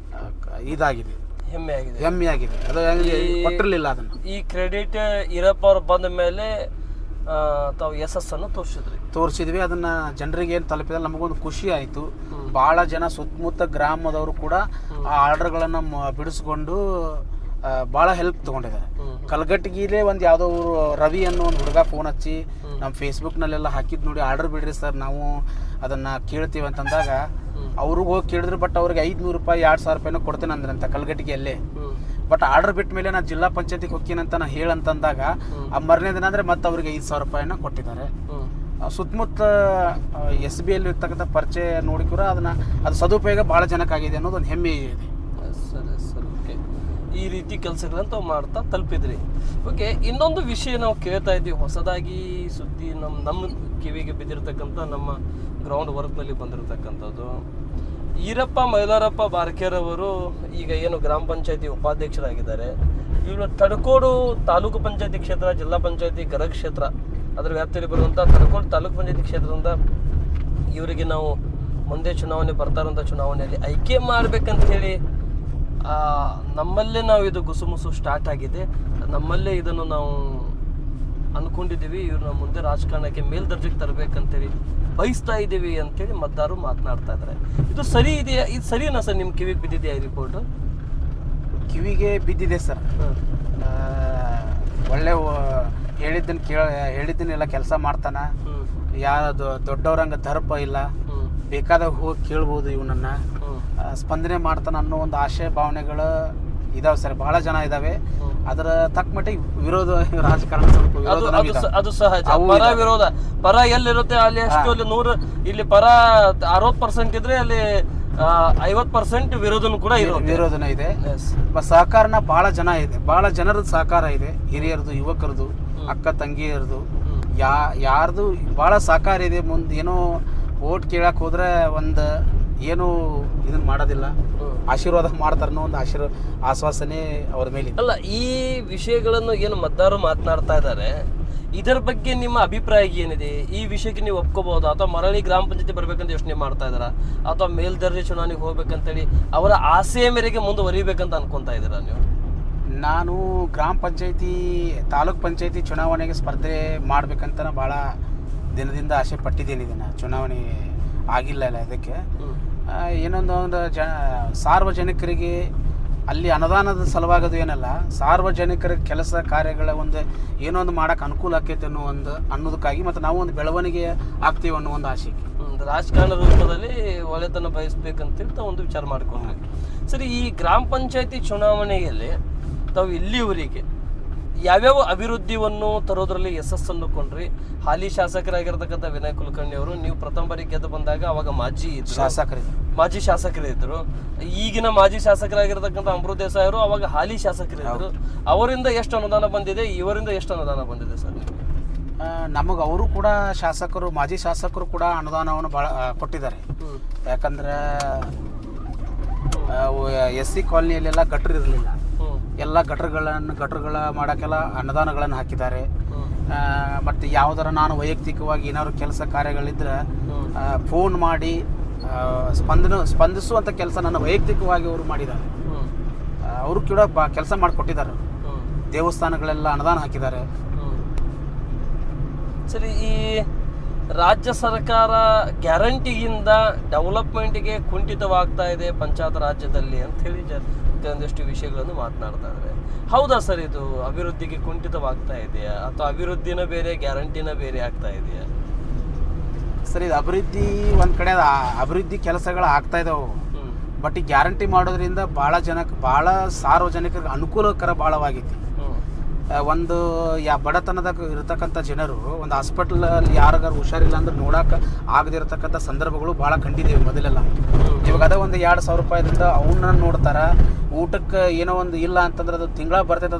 Speaker 2: ಇದಾಗಿದೆ, ಹೆಮ್ಮೆಯಾಗಿದೆ. ಅದು ಕೊಟ್ಟಿರಲಿಲ್ಲ ಅದನ್ನು.
Speaker 1: ಈ ಕ್ರೆಡಿಟ್ ಈರಪ್ಪ ಅವ್ರು ಬಂದ ಮೇಲೆ ತಾವು ಯಶಸ್ಸನ್ನು ತೋರಿಸಿದ್ವಿ.
Speaker 2: ಅದನ್ನು ಜನರಿಗೆ ಏನು ತಲುಪಿದ್ರೆ ನಮಗೊಂದು ಖುಷಿ ಆಯಿತು. ಭಾಳ ಜನ ಸುತ್ತಮುತ್ತ ಗ್ರಾಮದವರು ಕೂಡ ಆ ಆರ್ಡರ್ಗಳನ್ನು ಬಿಡಿಸ್ಕೊಂಡು ಭಾಳ ಹೆಲ್ಪ್ ತೊಗೊಂಡಿದ್ದಾರೆ. ಕಲ್ಗಟ್ಟಿಗಿಲೇ ಒಂದು ಯಾವುದೋ ರವಿ ಅನ್ನೋ ಒಂದು ಹುಡುಗ ಫೋನ್ ಹಚ್ಚಿ ನಮ್ಮ ಫೇಸ್ಬುಕ್ನಲ್ಲೆಲ್ಲ ಹಾಕಿದ್ದು ನೋಡಿ, ಆರ್ಡರ್ ಬಿಡ್ರಿ ಸರ್, ನಾವು ಅದನ್ನು ಕೇಳ್ತೀವಿ ಅಂತಂದಾಗ ಅವ್ರಿಗೆ ಹೋಗಿ ಕೇಳಿದ್ರು. ಬಟ್ ಅವ್ರಿಗೆ 500 ರೂಪಾಯಿ 2,000 ರೂಪಾಯಿನೂ ಕೊಡ್ತೇನೆ ಅಂದ್ರಂತ ಕಲ್ಗಟ್ಟಿಗೆಯಲ್ಲೇ. ಬಟ್ ಆರ್ಡರ್ ಬಿಟ್ಟ ಮೇಲೆ ನಾನು ಜಿಲ್ಲಾ ಪಂಚಾಯತಿಗೆ ಹೋಗ್ತೀನಂತ ನಾನು ಹೇಳಂತಂದಾಗ ಆ ಮರನೇ ದಿನ ಅಂದರೆ ಮತ್ತೆ ಅವ್ರಿಗೆ 5,000 ರೂಪಾಯಿನ ಕೊಟ್ಟಿದ್ದಾರೆ. ಸುತ್ತಮುತ್ತ SBಯಲ್ಲಿ ಇರ್ತಕ್ಕಂಥ ಪರಿಚಯ ನೋಡಿಕೂರ ಅದು ಸದುಪಯೋಗ ಭಾಳ ಜನಕ್ಕಾಗಿದೆ ಅನ್ನೋದೊಂದು ಹೆಮ್ಮೆ ಇದೆ.
Speaker 1: ಸರಿ ಸರ್, ಓಕೆ. ಈ ರೀತಿ ಕೆಲಸಗಳನ್ನು ತಾವು ಮಾಡ್ತಾ ತಲುಪಿದ್ರಿ. ಓಕೆ, ಇನ್ನೊಂದು ವಿಷಯ ನಾವು ಕೇಳ್ತಾ ಇದ್ದೀವಿ, ಹೊಸದಾಗಿ ಸುದ್ದಿ ನಮ್ಮ ಕಿವಿಗೆ ಬಿದ್ದಿರ್ತಕ್ಕಂಥ, ನಮ್ಮ ಗ್ರೌಂಡ್ ವರ್ಕ್ನಲ್ಲಿ ಬಂದಿರತಕ್ಕಂಥದ್ದು. ಈರಪ್ಪ ಮೈಲಾರಪ್ಪ ಬಾರ್ಕೇರವರು ಈಗ ಏನು ಗ್ರಾಮ ಪಂಚಾಯತಿ ಉಪಾಧ್ಯಕ್ಷರಾಗಿದ್ದಾರೆ. ಇವರು ತಡಕೋಡು ತಾಲೂಕು ಪಂಚಾಯತಿ ಕ್ಷೇತ್ರ, ಜಿಲ್ಲಾ ಪಂಚಾಯತಿ ಗದಗ ಕ್ಷೇತ್ರ, ಅದರ ವ್ಯಾಪ್ತಿಯಲ್ಲಿ ಬರುವಂಥ ತಡಕೋಡು ತಾಲೂಕು ಪಂಚಾಯತಿ ಕ್ಷೇತ್ರದಿಂದ ಇವರಿಗೆ ನಾವು ಮುಂದೆ ಚುನಾವಣೆ ಬರ್ತಾ ಇರುವಂಥ ಚುನಾವಣೆಯಲ್ಲಿ ಆಯ್ಕೆ ಮಾಡಬೇಕಂತ ಹೇಳಿ ನಮ್ಮಲ್ಲೇ ನಾವು ಇದು ಗುಸುಮುಸು ಸ್ಟಾರ್ಟ್ ಆಗಿದೆ. ನಮ್ಮಲ್ಲೇ ಇದನ್ನು ನಾವು ಅಂದ್ಕೊಂಡಿದ್ದೀವಿ, ಇವ್ರನ್ನ ಮುಂದೆ ರಾಜಕಾರಣಕ್ಕೆ ಮೇಲ್ದರ್ಜೆಗೆ ತರಬೇಕಂತೇಳಿ ಬಯಸ್ತಾ ಇದ್ದೀವಿ ಅಂತೇಳಿ ಮತದಾರರು ಮಾತನಾಡ್ತಾ ಇದ್ದಾರೆ. ಇದು ಸರಿ ಇದೆಯಾ? ಇದು ಸರಿನಾ ಸರ್? ನಿಮ್ಮ ಕಿವಿಗೆ ಬಿದ್ದಿದೆಯಾ ಈ ರಿಪೋರ್ಟು?
Speaker 2: ಕಿವಿಗೆ ಬಿದ್ದಿದೆ ಸರ್. ಒಳ್ಳೆ ಹೇಳಿದ್ದನ್ನೆಲ್ಲ ಕೆಲಸ ಮಾಡ್ತಾನೆ. ಯಾರು ದೊಡ್ಡವ್ರಂಗೆ ದರ್ಪ ಇಲ್ಲ, ಬೇಕಾದಾಗ ಹೋಗಿ ಕೇಳ್ಬೋದು, ಇವನನ್ನು ಸ್ಪಂದನೆ ಮಾಡ್ತಾನೆ ಅನ್ನೋ ಒಂದು ಆಶಯ ಭಾವನೆಗಳು ಇದಾವೆ ಸರ್, ಬಹಳ ಜನ ಇದಾವೆ. ಅದರ ತಕ್ಕ ಮಟ್ಟಿಗೆ ವಿರೋಧ ರಾಜಕಾರಣ
Speaker 1: ಅದು ಸಹಜ. ಪರ ವಿರೋಧ, ಪರ ಎಲ್ಲಿರುತ್ತೆ ಅಲ್ಲಿ ಅಷ್ಟು, ಅಲ್ಲಿ 100, ಇಲ್ಲಿ ಪರ 60% ಇದ್ರೆ ಅಲ್ಲಿ 50% ವಿರೋಧನೂ ಕೂಡ
Speaker 2: ವಿರೋಧನ ಇದೆ. ಸಹಕಾರನ ಬಹಳ ಜನ ಇದೆ, ಬಹಳ ಜನರದ ಸಹಕಾರ ಇದೆ, ಹಿರಿಯರದು, ಯುವಕರದು, ಅಕ್ಕ ತಂಗಿಯರದು, ಯಾರ್ದು ಬಹಳ ಸಹಕಾರ ಇದೆ. ಮುಂದೆ ಏನೋ ಓಟ್ ಕೇಳಕ್ಕೆ ಹೋದ್ರೆ ಒಂದು ಏನು ಇದನ್ನ ಮಾಡೋದಿಲ್ಲ, ಆಶೀರ್ವಾದ ಮಾಡ್ತಾರನ್ನೋ ಒಂದು ಆಶ್ವಾಸನೆ ಅವ್ರ ಮೇಲೆ.
Speaker 1: ಅಲ್ಲ, ಈ ವಿಷಯಗಳನ್ನು ಏನು ಮತದಾರರು ಮಾತನಾಡ್ತಾ ಇದ್ದಾರೆ, ಇದರ ಬಗ್ಗೆ ನಿಮ್ಮ ಅಭಿಪ್ರಾಯ ಏನಿದೆ? ಈ ವಿಷಯಕ್ಕೆ ನೀವು ಒಪ್ಕೋಬಹುದು, ಅಥವಾ ಮರಳಿ ಗ್ರಾಮ ಪಂಚಾಯತಿ ಬರ್ಬೇಕಂತ ಯೋಚನೆ ಮಾಡ್ತಾ ಇದ್ದಾರ, ಅಥವಾ ಮೇಲ್ದರ್ಜೆ ಚುನಾವಣೆಗೆ ಹೋಗ್ಬೇಕಂತೇಳಿ ಅವರ ಆಸೆಯ ಮೇರೆಗೆ ಮುಂದುವರಿಬೇಕಂತ ಅನ್ಕೊಂತಾ ಇದ್ದೀರಾ ನೀವು?
Speaker 2: ನಾನು ಗ್ರಾಮ ಪಂಚಾಯತಿ, ತಾಲೂಕ್ ಪಂಚಾಯತಿ ಚುನಾವಣೆಗೆ ಸ್ಪರ್ಧೆ ಮಾಡ್ಬೇಕಂತ ಭಾಳ ದಿನದಿಂದ ಆಸೆ ಪಟ್ಟಿದ್ದೀನಿ. ಇದನ್ನು ಚುನಾವಣೆ ಆಗಿಲ್ಲ ಇದಕ್ಕೆ. ಏನೊಂದು ಸಾರ್ವಜನಿಕರಿಗೆ ಅಲ್ಲಿ ಅನುದಾನದ ಸಲುವಾಗೋದು ಏನಲ್ಲ, ಸಾರ್ವಜನಿಕರ ಕೆಲಸ ಕಾರ್ಯಗಳ ಒಂದು ಏನೋ ಒಂದು ಮಾಡೋಕೆ ಅನುಕೂಲ ಆಕೈತೆ ಅನ್ನೋದಕ್ಕಾಗಿ, ಮತ್ತು ನಾವು ಒಂದು ಬೆಳವಣಿಗೆ ಆಗ್ತೀವಿ ಅನ್ನೋ ಒಂದು ಆಸೆಗೆ
Speaker 1: ರಾಜಕಾರಣ ರೂಪದಲ್ಲಿ ಒಳ್ಳೆತನ ಬಯಸ್ಬೇಕಂತೇಳಿ ತಾವು ಒಂದು ವಿಚಾರ ಮಾಡಿಕೊಂಡ್ರಿ. ಸರಿ, ಈ ಗ್ರಾಮ ಪಂಚಾಯತಿ ಚುನಾವಣೆಯಲ್ಲಿ ತಾವು ಇಲ್ಲಿವರೆಗೆ ಯಾವ್ಯಾವ ಅಭಿವೃದ್ಧಿಯನ್ನು ತರೋದ್ರಲ್ಲಿ ಯಶಸ್ಸನ್ನು ಕೊಂಡ್ರಿ? ಹಾಲಿ ಶಾಸಕರಾಗಿರ್ತಕ್ಕಂಥ ವಿನಯ್ ಕುಲಕರ್ಣಿ ಅವರು, ನೀವು ಪ್ರಥಮ ಬಾರಿಗೆ ಗೆದ್ದು ಬಂದಾಗ ಅವಾಗ ಮಾಜಿ ಶಾಸಕರಿದ್ದರು. ಈಗಿನ ಮಾಜಿ ಶಾಸಕರಾಗಿರ್ತಕ್ಕಂಥ ಅಮೃತ್ ದೇಸಾಯಿ ಅವರು ಅವಾಗ ಹಾಲಿ ಶಾಸಕರಿದ್ದರು. ಅವರಿಂದ ಎಷ್ಟು ಅನುದಾನ ಬಂದಿದೆ, ಇವರಿಂದ ಎಷ್ಟು ಅನುದಾನ ಬಂದಿದೆ ಸರ್?
Speaker 2: ನಮಗೆ ಅವರು ಕೂಡ ಶಾಸಕರು, ಮಾಜಿ ಶಾಸಕರು ಕೂಡ ಅನುದಾನವನ್ನು ಭಾಳ ಕೊಟ್ಟಿದ್ದಾರೆ. ಯಾಕಂದ್ರೆ SC ಕಾಲನಿಯಲ್ಲೆಲ್ಲ ಗಟ್ರ ಇರಲಿಲ್ಲ, ಎಲ್ಲ ಗಟ್ರಗಳ ಮಾಡೋಕ್ಕೆಲ್ಲ ಅನುದಾನಗಳನ್ನು ಹಾಕಿದ್ದಾರೆ. ಮತ್ತು ಯಾವುದರ ನಾನು ವೈಯಕ್ತಿಕವಾಗಿ ಏನಾದ್ರು ಕೆಲಸ ಕಾರ್ಯಗಳಿದ್ರೆ ಫೋನ್ ಮಾಡಿ ಸ್ಪಂದಿಸುವಂಥ ಕೆಲಸ ನನ್ನ ವೈಯಕ್ತಿಕವಾಗಿ ಅವರು ಮಾಡಿದ್ದಾರೆ. ಅವರು ಕೂಡ ಕೆಲಸ ಮಾಡಿಕೊಟ್ಟಿದ್ದಾರೆ. ದೇವಸ್ಥಾನಗಳೆಲ್ಲ ಅನುದಾನ ಹಾಕಿದ್ದಾರೆ.
Speaker 1: ಸರಿ, ಈ ರಾಜ್ಯ ಸರ್ಕಾರ ಗ್ಯಾರಂಟಿಯಿಂದ ಡೆವಲಪ್ಮೆಂಟ್ಗೆ ಕುಂಠಿತವಾಗ್ತಾ ಇದೆ ಪಂಚಾಯತ್ ರಾಜ್ಯದಲ್ಲಿ ಅಂತ ಹೇಳಿ ಒಂದಷ್ಟು ವಿಷಯಗಳನ್ನು ಮಾತನಾಡ್ತಾ ಇದ್ದಾರೆ. ಹೌದಾ ಸರ್, ಇದು ಅಭಿವೃದ್ಧಿಗೆ ಕುಂಠಿತವಾಗ್ತಾ ಇದೆಯಾ ಅಥವಾ ಅಭಿವೃದ್ಧಿನ ಬೇರೆ ಗ್ಯಾರಂಟಿನ ಬೇರೆ ಆಗ್ತಾ ಇದೆಯಾ?
Speaker 2: ಸರ್, ಇದು ಅಭಿವೃದ್ಧಿ ಒಂದು ಕಡೆ ಅಭಿವೃದ್ಧಿ ಕೆಲಸಗಳು ಆಗ್ತಾ ಇದಾವೆ. ಬಟ್ ಈ ಗ್ಯಾರಂಟಿ ಮಾಡೋದ್ರಿಂದ ಭಾಳ ಸಾರ್ವಜನಿಕರಿಗೆ ಅನುಕೂಲಕರ ಭಾಳವಾಗೈತಿ. ಒಂದು ಬಡತನದಾಗ ಇರತಕ್ಕಂಥ ಜನರು ಒಂದು ಹಾಸ್ಪಿಟಲಲ್ಲಿ ಯಾರಿಗಾರು ಹುಷಾರಿಲ್ಲ ಅಂದ್ರೆ ನೋಡೋಕೆ ಆಗದಿರತಕ್ಕಂಥ ಸಂದರ್ಭಗಳು ಭಾಳ ಕಂಡಿದ್ದೀವಿ ಮೊದಲೆಲ್ಲ. ಇವಾಗ ಅದೇ ಒಂದು 2,000 ರೂಪಾಯಿದಿಂದ ಅವನ್ನ ನೋಡ್ತಾರೆ. ಊಟಕ್ಕೆ ಏನೋ ಒಂದು ಇಲ್ಲ ಅಂತಂದ್ರೆ ಅದು ತಿಂಗಳ ಬರ್ತೈತೆ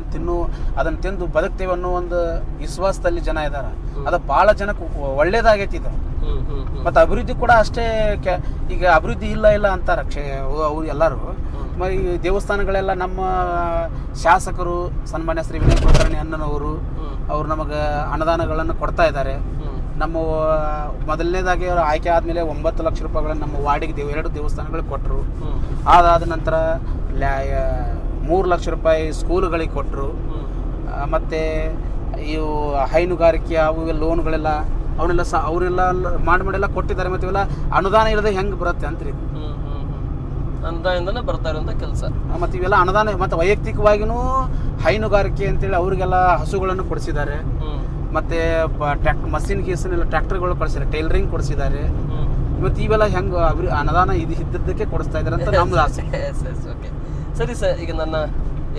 Speaker 2: ಅದನ್ನು ತಿಂದು ಬದುಕ್ತೇವೆ ಅನ್ನೋ ಒಂದು ವಿಶ್ವಾಸದಲ್ಲಿ ಜನ ಇದ್ದಾರೆ. ಅದು ಭಾಳ ಜನಕ್ಕೆ ಒಳ್ಳೇದಾಗೈತಿ ಇದು. ಮತ್ತು ಅಭಿವೃದ್ಧಿ ಕೂಡ ಅಷ್ಟೇ. ಈಗ ಅಭಿವೃದ್ಧಿ ಇಲ್ಲ ಅಂತಾರೆ ಅವ್ರು ಎಲ್ಲರೂ. ಈ ದೇವಸ್ಥಾನಗಳೆಲ್ಲ ನಮ್ಮ ಶಾಸಕರು ಸನ್ಮಾನ್ಯ ಶ್ರೀ ವಿನಯ್ ಕುಲಕರ್ಣಿ ಅಣ್ಣನವರು ಅವರು ನಮಗೆ ಅನುದಾನಗಳನ್ನು ಕೊಡ್ತಾ ಇದ್ದಾರೆ. ನಮ್ಮ ಮೊದಲನೇದಾಗಿ ಅವರು ಆಯ್ಕೆ ಆದಮೇಲೆ 9 ಲಕ್ಷ ರೂಪಾಯಿಗಳನ್ನು ನಮ್ಮ ವಾರ್ಡಿಗೆ 2 ದೇವಸ್ಥಾನಗಳಿಗೆ ಕೊಟ್ಟರು. ಅದಾದ ನಂತರ 3 ಲಕ್ಷ ರೂಪಾಯಿ ಸ್ಕೂಲುಗಳಿಗೆ ಕೊಟ್ಟರು. ಮತ್ತು ಇವು ಹೈನುಗಾರಿಕೆ ಅವು ಲೋನ್ಗಳೆಲ್ಲ ಅವರೆಲ್ಲ ಮಾಡಿಲ್ಲ ಕೊಟ್ಟಿದ್ದಾರೆ. ಮತ್ತು ಇವೆಲ್ಲ ಅನುದಾನ ಇಲ್ಲದೆ ಹೆಂಗೆ ಬರುತ್ತೆ ಅಂತ್ರಿ?
Speaker 1: ಅನುದಾನದಿಂದನೇ ಬರ್ತಾ ಇರೋಂಥ ಕೆಲಸ.
Speaker 2: ಮತ್ತು ಇವೆಲ್ಲ ಅನುದಾನ ಮತ್ತು ವೈಯಕ್ತಿಕವಾಗಿಯೂ ಹೈನುಗಾರಿಕೆ ಅಂತೇಳಿ ಅವರಿಗೆಲ್ಲ ಹಸುಗಳನ್ನು ಕೊಡಿಸಿದ್ದಾರೆ. ಮತ್ತು ಮಷಿನ್ ಗೀಸನ್ನೆಲ್ಲ ಟ್ರ್ಯಾಕ್ಟರ್ಗಳು ಕೊಡಿಸಿದ್ದಾರೆ, ಟೈಲರಿಂಗ್ ಕೊಡಿಸಿದ್ದಾರೆ. ಮತ್ತು ಇವೆಲ್ಲ ಹೆಂಗೆ ಅನುದಾನ ಇದ್ದದ್ದಕ್ಕೆ ಕೊಡಿಸ್ತಾ ಇದ್ದಾರೆ ಅಂತ ನಮ್ದು ಆಸೆ.
Speaker 1: ಓಕೆ, ಸರಿ ಸರ್. ಈಗ ನನ್ನ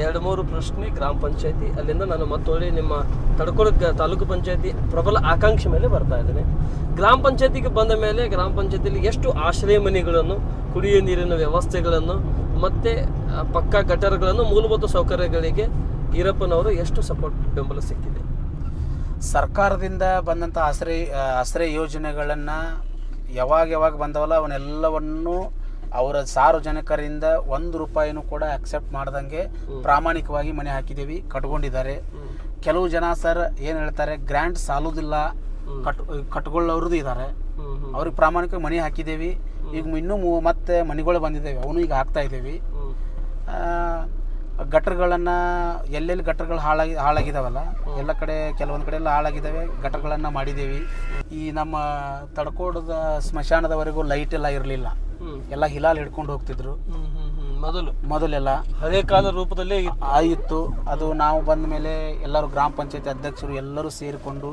Speaker 1: 2-3 ಪ್ರಶ್ನೆ ಗ್ರಾಮ ಪಂಚಾಯತಿ, ಅಲ್ಲಿಂದ ನಾನು ಮತ್ತೊಳ್ಳಿ ನಿಮ್ಮ ತಡ್ಕೋಳ ತಾಲೂಕು ಪಂಚಾಯತಿ ಪ್ರಬಲ ಆಕಾಂಕ್ಷೆ ಮೇಲೆ ಬರ್ತಾ ಇದ್ದೇನೆ. ಗ್ರಾಮ ಪಂಚಾಯತಿಗೆ ಬಂದ ಮೇಲೆ ಗ್ರಾಮ ಪಂಚಾಯತಿಯಲ್ಲಿ ಎಷ್ಟು ಆಶ್ರಯ ಮನೆಗಳನ್ನು, ಕುಡಿಯುವ ನೀರಿನ ವ್ಯವಸ್ಥೆಗಳನ್ನು ಮತ್ತು ಪಕ್ಕಾ ಗಟರ್ಗಳನ್ನು, ಮೂಲಭೂತ ಸೌಕರ್ಯಗಳಿಗೆ ಈರಪ್ಪನವರು ಎಷ್ಟು ಸಪೋರ್ಟ್ ಬೆಂಬಲ ಸಿಕ್ಕಿದೆ?
Speaker 2: ಸರ್ಕಾರದಿಂದ ಬಂದಂಥ ಆಶ್ರಯ ಯೋಜನೆಗಳನ್ನು ಯಾವಾಗ ಬಂದವಲ್ಲ ಅವನ್ನೆಲ್ಲವನ್ನು ಅವರ ಸಾರ್ವಜನಿಕರಿಂದ 1 ರೂಪಾಯಿನೂ ಕೂಡ ಅಕ್ಸೆಪ್ಟ್ ಮಾಡ್ದಂಗೆ ಪ್ರಾಮಾಣಿಕವಾಗಿ ಮನೆ ಹಾಕಿದ್ದೀವಿ, ಕಟ್ಕೊಂಡಿದ್ದಾರೆ. ಕೆಲವು ಜನ ಸರ್ ಏನು ಹೇಳ್ತಾರೆ, ಗ್ರ್ಯಾಂಟ್ ಸಾಲೋದಿಲ್ಲ, ಕಟ್ಕೊಳ್ಳೋರದ್ದು ಇದ್ದಾರೆ. ಅವ್ರಿಗೆ ಪ್ರಾಮಾಣಿಕವಾಗಿ ಮನೆ ಹಾಕಿದ್ದೀವಿ. ಈಗ ಇನ್ನೂ ಮತ್ತೆ ಮನೆಗಳು ಬಂದಿದ್ದೇವೆ, ಅವನು ಈಗ ಹಾಕ್ತಾ ಇದ್ದೀವಿ. ಗಟರ್ಗಳನ್ನು ಎಲ್ಲೆಲ್ಲಿ ಗಟರ್ಗಳು ಹಾಳಾಗಿದ್ದಾವಲ್ಲ ಎಲ್ಲ ಕಡೆ, ಕೆಲವೊಂದು ಕಡೆ ಎಲ್ಲ ಹಾಳಾಗಿದ್ದಾವೆ, ಗಟರ್ಗಳನ್ನು ಮಾಡಿದ್ದೀವಿ. ಈ ನಮ್ಮ ತಡ್ಕೋಡದ ಸ್ಮಶಾನದವರೆಗೂ ಲೈಟ್ ಎಲ್ಲ ಇರಲಿಲ್ಲ, ಎಲ್ಲ ಹಿಲಾಲ್ ಹಿಡ್ಕೊಂಡು ಹೋಗ್ತಿದ್ರು ಮೊದಲೆಲ್ಲ.
Speaker 1: ಹಳೆ ಕಾಲ ರೂಪದಲ್ಲಿ
Speaker 2: ಇತ್ತು. ಅದು ನಾವು ಬಂದ ಮೇಲೆ ಎಲ್ಲರೂ ಗ್ರಾಮ ಪಂಚಾಯತಿ ಅಧ್ಯಕ್ಷರು ಎಲ್ಲರೂ ಸೇರಿಕೊಂಡು,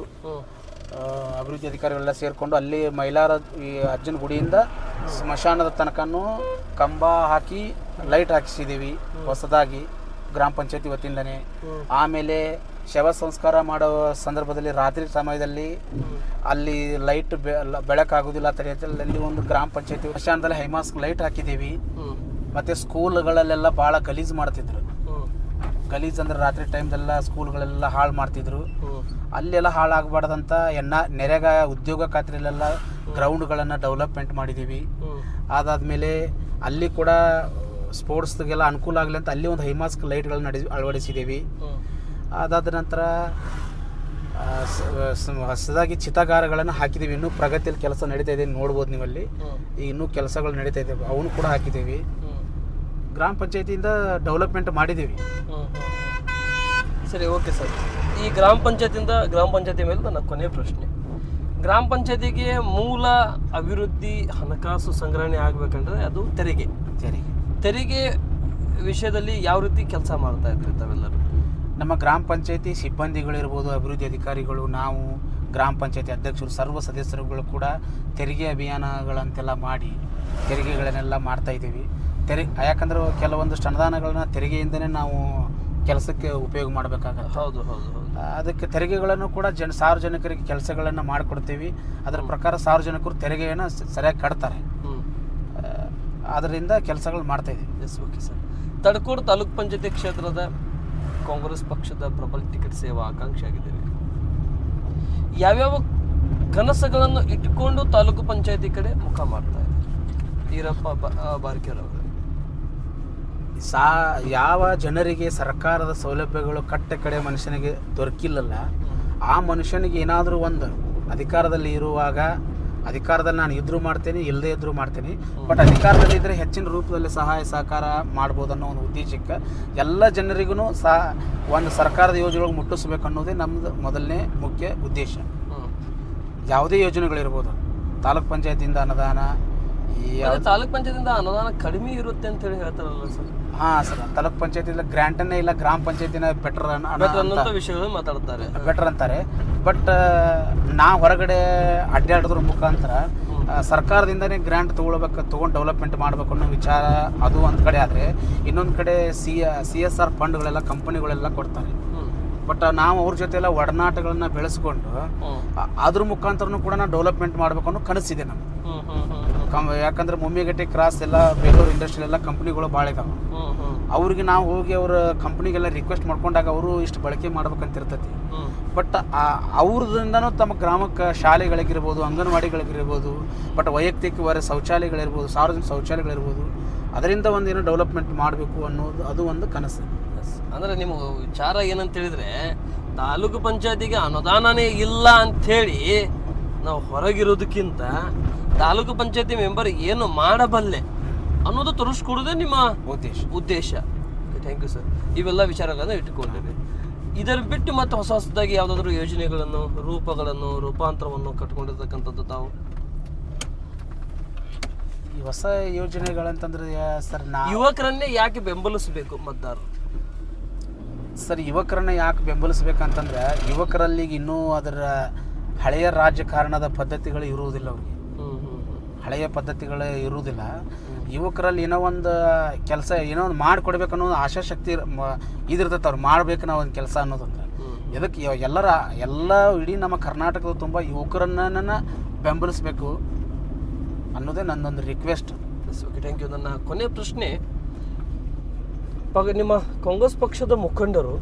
Speaker 2: ಅಭಿವೃದ್ಧಿ ಅಧಿಕಾರಿಗಳೆಲ್ಲ ಸೇರಿಕೊಂಡು ಅಲ್ಲಿ ಮೈಲಾರ ಈ ಅಜ್ಜನ ಗುಡಿಯಿಂದ ಸ್ಮಶಾನದ ತನಕನೂ ಕಂಬ ಹಾಕಿ ಲೈಟ್ ಹಾಕಿಸಿದ್ದೀವಿ ಹೊಸದಾಗಿ ಗ್ರಾಮ ಪಂಚಾಯತಿ ವತಿಯಿಂದನೇ. ಆಮೇಲೆ ಶವ ಸಂಸ್ಕಾರ ಮಾಡೋ ಸಂದರ್ಭದಲ್ಲಿ ರಾತ್ರಿ ಸಮಯದಲ್ಲಿ ಅಲ್ಲಿ ಲೈಟ್ ಬೆಳಕಾಗೋದಿಲ್ಲ ಅಲ್ಲಿ ಒಂದು ಗ್ರಾಮ ಪಂಚಾಯತಿ ಸ್ಮಶಾನದಲ್ಲಿ ಹೈಮಾಸ್ಕ್ ಲೈಟ್ ಹಾಕಿದ್ದೀವಿ. ಮತ್ತು ಸ್ಕೂಲ್ಗಳಲ್ಲೆಲ್ಲ ಭಾಳ ಗಲೀಜು ಮಾಡ್ತಿದ್ರು. ಗಲೀಜು ಅಂದ್ರೆ ರಾತ್ರಿ ಟೈಮ್ದೆಲ್ಲ ಸ್ಕೂಲ್ಗಳೆಲ್ಲ ಹಾಳು ಮಾಡ್ತಿದ್ರು. ಅಲ್ಲೆಲ್ಲ ಹಾಳಾಗಬಾರ್ದಂತ ನೆರೆಗ ಉದ್ಯೋಗ ಖಾತ್ರಿಯಲ್ಲೆಲ್ಲ ಗ್ರೌಂಡ್ಗಳನ್ನು ಡೆವಲಪ್ಮೆಂಟ್ ಮಾಡಿದ್ದೀವಿ. ಅದಾದಮೇಲೆ ಅಲ್ಲಿ ಕೂಡ ಸ್ಪೋರ್ಟ್ಸ್ಗೆಲ್ಲ ಅನುಕೂಲ ಆಗಲಿ ಅಂತ ಅಲ್ಲಿ ಒಂದು ಹೈಮಾಸ್ಕ್ ಲೈಟ್ಗಳನ್ನ ಅಳವಡಿಸಿದ್ದೀವಿ. ಅದಾದ ನಂತರ ಹೊಸದಾಗಿ ಚಿತಾಗಾರಗಳನ್ನು ಹಾಕಿದ್ದೀವಿ. ಇನ್ನೂ ಪ್ರಗತಿಯಲ್ಲಿ ಕೆಲಸ ನಡೀತಾ ಇದೆ, ನೋಡ್ಬೋದು ನೀವಲ್ಲಿ. ಇನ್ನೂ ಕೆಲಸಗಳು ನಡೀತಾ ಇದ್ದಾವೆ, ಅವನು ಕೂಡ ಹಾಕಿದ್ದೀವಿ. ಗ್ರಾಮ ಪಂಚಾಯತಿಯಿಂದ ಡೆವಲಪ್ಮೆಂಟ್ ಮಾಡಿದ್ದೀವಿ.
Speaker 1: ಸರಿ, ಓಕೆ ಸರ್. ಈ ಗ್ರಾಮ ಪಂಚಾಯತಿ ಮೇಲೆ ನನ್ನ ಕೊನೆಯ ಪ್ರಶ್ನೆ, ಗ್ರಾಮ ಪಂಚಾಯತಿಗೆ ಮೂಲ ಅಭಿವೃದ್ಧಿ ಹಣಕಾಸು ಸಂಗ್ರಹಣೆ ಆಗಬೇಕಂದ್ರೆ ಅದು ತೆರಿಗೆ ವಿಷಯದಲ್ಲಿ ಯಾವ ರೀತಿ ಕೆಲಸ ಮಾಡ್ತಾ ಇದ್ರಿ ತಾವೆಲ್ಲರೂ?
Speaker 2: ನಮ್ಮ ಗ್ರಾಮ ಪಂಚಾಯತಿ ಸಿಬ್ಬಂದಿಗಳಿರ್ಬೋದು, ಅಭಿವೃದ್ಧಿ ಅಧಿಕಾರಿಗಳು, ನಾವು ಗ್ರಾಮ ಪಂಚಾಯತಿ ಅಧ್ಯಕ್ಷರು, ಸರ್ವ ಸದಸ್ಯರುಗಳು ಕೂಡ ತೆರಿಗೆ ಅಭಿಯಾನಗಳಂತೆಲ್ಲ ಮಾಡಿ ತೆರಿಗೆಗಳನ್ನೆಲ್ಲ ಮಾಡ್ತಾಯಿದ್ದೀವಿ. ಯಾಕಂದ್ರೆ ಕೆಲವೊಂದಷ್ಟು ಅನುದಾನಗಳನ್ನ ತೆರಿಗೆಯಿಂದನೇ ನಾವು ಕೆಲಸಕ್ಕೆ ಉಪಯೋಗ ಮಾಡಬೇಕಾಗತ್ತೆ.
Speaker 1: ಹೌದು.
Speaker 2: ಅದಕ್ಕೆ ತೆರಿಗೆಗಳನ್ನು ಕೂಡ ಸಾರ್ವಜನಿಕರಿಗೆ ಕೆಲಸಗಳನ್ನು ಮಾಡಿಕೊಡ್ತೀವಿ. ಅದರ ಪ್ರಕಾರ ಸಾರ್ವಜನಿಕರು ತೆರಿಗೆಯನ್ನು ಸರಿಯಾಗಿ ಕಟ್ತಾರೆ. ಅದರಿಂದ ಕೆಲಸಗಳು ಮಾಡ್ತಾಯಿದ್ದೀವಿ.
Speaker 1: Yes, okay sir. Tadkodu taluk ಪಂಚಾಯತಿ ಕ್ಷೇತ್ರದ ಕಾಂಗ್ರೆಸ್ ಪಕ್ಷದ ಪ್ರಬಲ ಟಿಕೆಟ್ ಸೇವಾ ಆಕಾಂಕ್ಷಿ ಆಗಿದ್ದೇವೆ. ಯಾವ್ಯಾವ ಕನಸುಗಳನ್ನು ಇಟ್ಟುಕೊಂಡು ತಾಲೂಕು ಪಂಚಾಯತಿ ಕಡೆ ಮುಖ ಮಾಡ್ತಾ ಇದ್ದಾರೆ ಈರಪ್ಪ ಬಾರ್ಕೇರವರು?
Speaker 2: ಯಾವ ಜನರಿಗೆ ಸರ್ಕಾರದ ಸೌಲಭ್ಯಗಳು ಕಡೆ ಮನುಷ್ಯನಿಗೆ ದೊರಕಿಲ್ಲಲ್ಲ, ಆ ಮನುಷ್ಯನಿಗೆ ಏನಾದರೂ ಒಂದು ಅಧಿಕಾರದಲ್ಲಿ ಇರುವಾಗ ಅಧಿಕಾರದಲ್ಲಿ ನಾನು ಇದ್ರೂ ಮಾಡ್ತೀನಿ, ಇಲ್ಲದೇ ಇದ್ರೂ ಮಾಡ್ತೀನಿ. ಬಟ್ ಅಧಿಕಾರದಲ್ಲಿ ಇದ್ದರೆ ಹೆಚ್ಚಿನ ರೂಪದಲ್ಲಿ ಸಹಾಯ ಸಹಕಾರ ಮಾಡ್ಬೋದು ಅನ್ನೋ ಒಂದು ಉದ್ದೇಶಕ್ಕೆ ಎಲ್ಲ ಜನರಿಗೂ ಸಹ ಒಂದು ಸರ್ಕಾರದ ಯೋಜನೆಗಳು ಮುಟ್ಟಿಸ್ಬೇಕು ಅನ್ನೋದೇ ನಮ್ಮದು ಮೊದಲನೇ ಮುಖ್ಯ ಉದ್ದೇಶ. ಯಾವುದೇ ಯೋಜನೆಗಳಿರ್ಬೋದು, ತಾಲೂಕ್ ಪಂಚಾಯತಿಯಿಂದ ಅನುದಾನ,
Speaker 1: ತಾಲೂಕ್ ಪಂಚಾಯತಿಂದ ಅನುದಾನ ಕಡಿಮೆ ಇರುತ್ತೆ ಅಂತ ಹೇಳಿ ಹೇಳ್ತಾರಲ್ಲ ಸರ್.
Speaker 2: ಹಾಂ ಸರ್, ತಾಲೂಕ್ ಪಂಚಾಯತಿಯಿಂದ ಗ್ರ್ಯಾಂಟನ್ನೇ ಇಲ್ಲ, ಗ್ರಾಮ ಪಂಚಾಯತಿನ ಬೆಟರ್
Speaker 1: ವಿಷಯಗಳು ಮಾತಾಡ್ತಾರೆ,
Speaker 2: ಬೆಟರ್ ಅಂತಾರೆ. ಬಟ್ ನಾವು ಹೊರಗಡೆ ಅಡ್ಡಾಡೋದ್ರ ಮುಖಾಂತರ ಸರ್ಕಾರದಿಂದನೇ ಗ್ರ್ಯಾಂಟ್ ತೊಗೊಂಡು ಡೆವಲಪ್ಮೆಂಟ್ ಮಾಡಬೇಕು ಅನ್ನೋ ವಿಚಾರ ಅದು ಒಂದು ಕಡೆ. ಆದರೆ ಇನ್ನೊಂದು ಕಡೆ CSR ಫಂಡ್ಗಳೆಲ್ಲ ಕಂಪನಿಗಳೆಲ್ಲ ಕೊಡ್ತಾರೆ. ಬಟ್ ನಾವು ಅವ್ರ ಜೊತೆ ಎಲ್ಲ ಒಡನಾಟಗಳನ್ನ ಬೆಳೆಸ್ಕೊಂಡು ಅದ್ರ ಮುಖಾಂತರನೂ ಕೂಡ ನಾವು ಡೆವಲಪ್ಮೆಂಟ್ ಮಾಡಬೇಕು ಅನ್ನೋ ಕನಸಿದೆ ನಮ್ಗೆ. ಯಾಕಂದ್ರೆ ಮುಮ್ಮಿಗಟ್ಟಿ ಕ್ರಾಸ್ ಎಲ್ಲ ಬೆಂಗಳೂರು ಇಂಡಸ್ಟ್ರಿಯಲ್ ಎಲ್ಲ ಕಂಪ್ನಿಗಳು ಭಾಳ ಇದಾವೆ. ಅವ್ರಿಗೆ ನಾವು ಹೋಗಿ ಅವ್ರ ಕಂಪ್ನಿಗೆಲ್ಲ ರಿಕ್ವೆಸ್ಟ್ ಮಾಡ್ಕೊಂಡಾಗ ಅವರು ಇಷ್ಟು ಬಳಕೆ ಮಾಡ್ಬೇಕಂತ ಇರ್ತೈತಿ. ಬಟ್ ಅವ್ರದಿಂದನೂ ತಮ್ಮ ಗ್ರಾಮಕ್ಕೆ ಶಾಲೆಗಳಿಗಿರ್ಬೋದು, ಅಂಗನವಾಡಿಗಳಿಗಿರ್ಬೋದು, ಬಟ್ ವೈಯಕ್ತಿಕ ಶೌಚಾಲಯಗಳಿರ್ಬೋದು, ಸಾರ್ವಜನಿಕ ಶೌಚಾಲಯಗಳಿರ್ಬೋದು, ಅದರಿಂದ ಒಂದೇನೋ ಡೆವಲಪ್ಮೆಂಟ್ ಮಾಡಬೇಕು ಅನ್ನೋದು ಅದು ಒಂದು ಕನಸು.
Speaker 1: ಅಂದರೆ ನಿಮ್ಮ ವಿಚಾರ ಏನಂತ ಹೇಳಿದ್ರೆ, ತಾಲೂಕು ಪಂಚಾಯತಿಗೆ ಅನುದಾನನೇ ಇಲ್ಲ ಅಂಥೇಳಿ ನಾವು ಹೊರಗಿರೋದಕ್ಕಿಂತ ತಾಲೂಕು ಪಂಚಾಯತಿ ಮೆಂಬರ್ ಏನು ಮಾಡಬಲ್ಲೆ ಅನ್ನೋದು ತೋರಿಸ್ಕೊಡೋದೇ ನಿಮ್ಮ ಉದ್ದೇಶ. Thank you sir. ಇವೆಲ್ಲ ವಿಚಾರಗಳನ್ನು ಇಟ್ಟುಕೊಂಡಿರಿ. ಇದರ ಬಿಟ್ಟು ಮತ್ತೆ ಹೊಸದಾಗಿ ಯಾವುದಾದ್ರೂ ಯೋಜನೆಗಳನ್ನು, ರೂಪಾಂತರವನ್ನು ಕಟ್ಕೊಂಡಿರ್ತಕ್ಕಂಥದ್ದು ತಾವು?
Speaker 2: ಈ ಹೊಸ ಯೋಜನೆಗಳಂತಂದ್ರೆ ಸರ್,
Speaker 1: ಯುವಕರನ್ನೇ ಯಾಕೆ ಬೆಂಬಲಿಸಬೇಕು ಮತದಾರರು?
Speaker 2: ಸರ್, ಯುವಕರನ್ನ ಯಾಕೆ ಬೆಂಬಲಿಸ್ಬೇಕಂತಂದ್ರೆ ಯುವಕರಲ್ಲಿ ಇನ್ನೂ ಅದರ ಹಳೆಯ ರಾಜಕಾರಣದ ಪದ್ಧತಿಗಳು ಇರುವುದಿಲ್ಲ. ಅವ್ರಿಗೆ ಹಳೆಯ ಪದ್ಧತಿಗಳು ಇರುವುದಿಲ್ಲ. ಯುವಕರಲ್ಲಿ ಏನೋ ಒಂದು ಕೆಲಸ, ಏನೋ ಒಂದು ಮಾಡಿಕೊಡ್ಬೇಕು ಅನ್ನೋ ಆಶಾಶಕ್ತಿ ಇದಿರ್ತೈತೆ. ಅವ್ರು ಮಾಡ್ಬೇಕು ನಾವು ಒಂದು ಕೆಲಸ ಅನ್ನೋದಂದ್ರೆ ಇದಕ್ಕೆ ಎಲ್ಲ ಇಡೀ ನಮ್ಮ ಕರ್ನಾಟಕದ ತುಂಬ ಯುವಕರನ್ನ ಬೆಂಬಲಿಸಬೇಕು ಅನ್ನೋದೇ ನನ್ನೊಂದು ರಿಕ್ವೆಸ್ಟ್.
Speaker 1: Okay, thank you. ನನ್ನ ಕೊನೆಯ ಪ್ರಶ್ನೆ, ನಿಮ್ಮ ಕಾಂಗ್ರೆಸ್ ಪಕ್ಷದ ಮುಖಂಡರು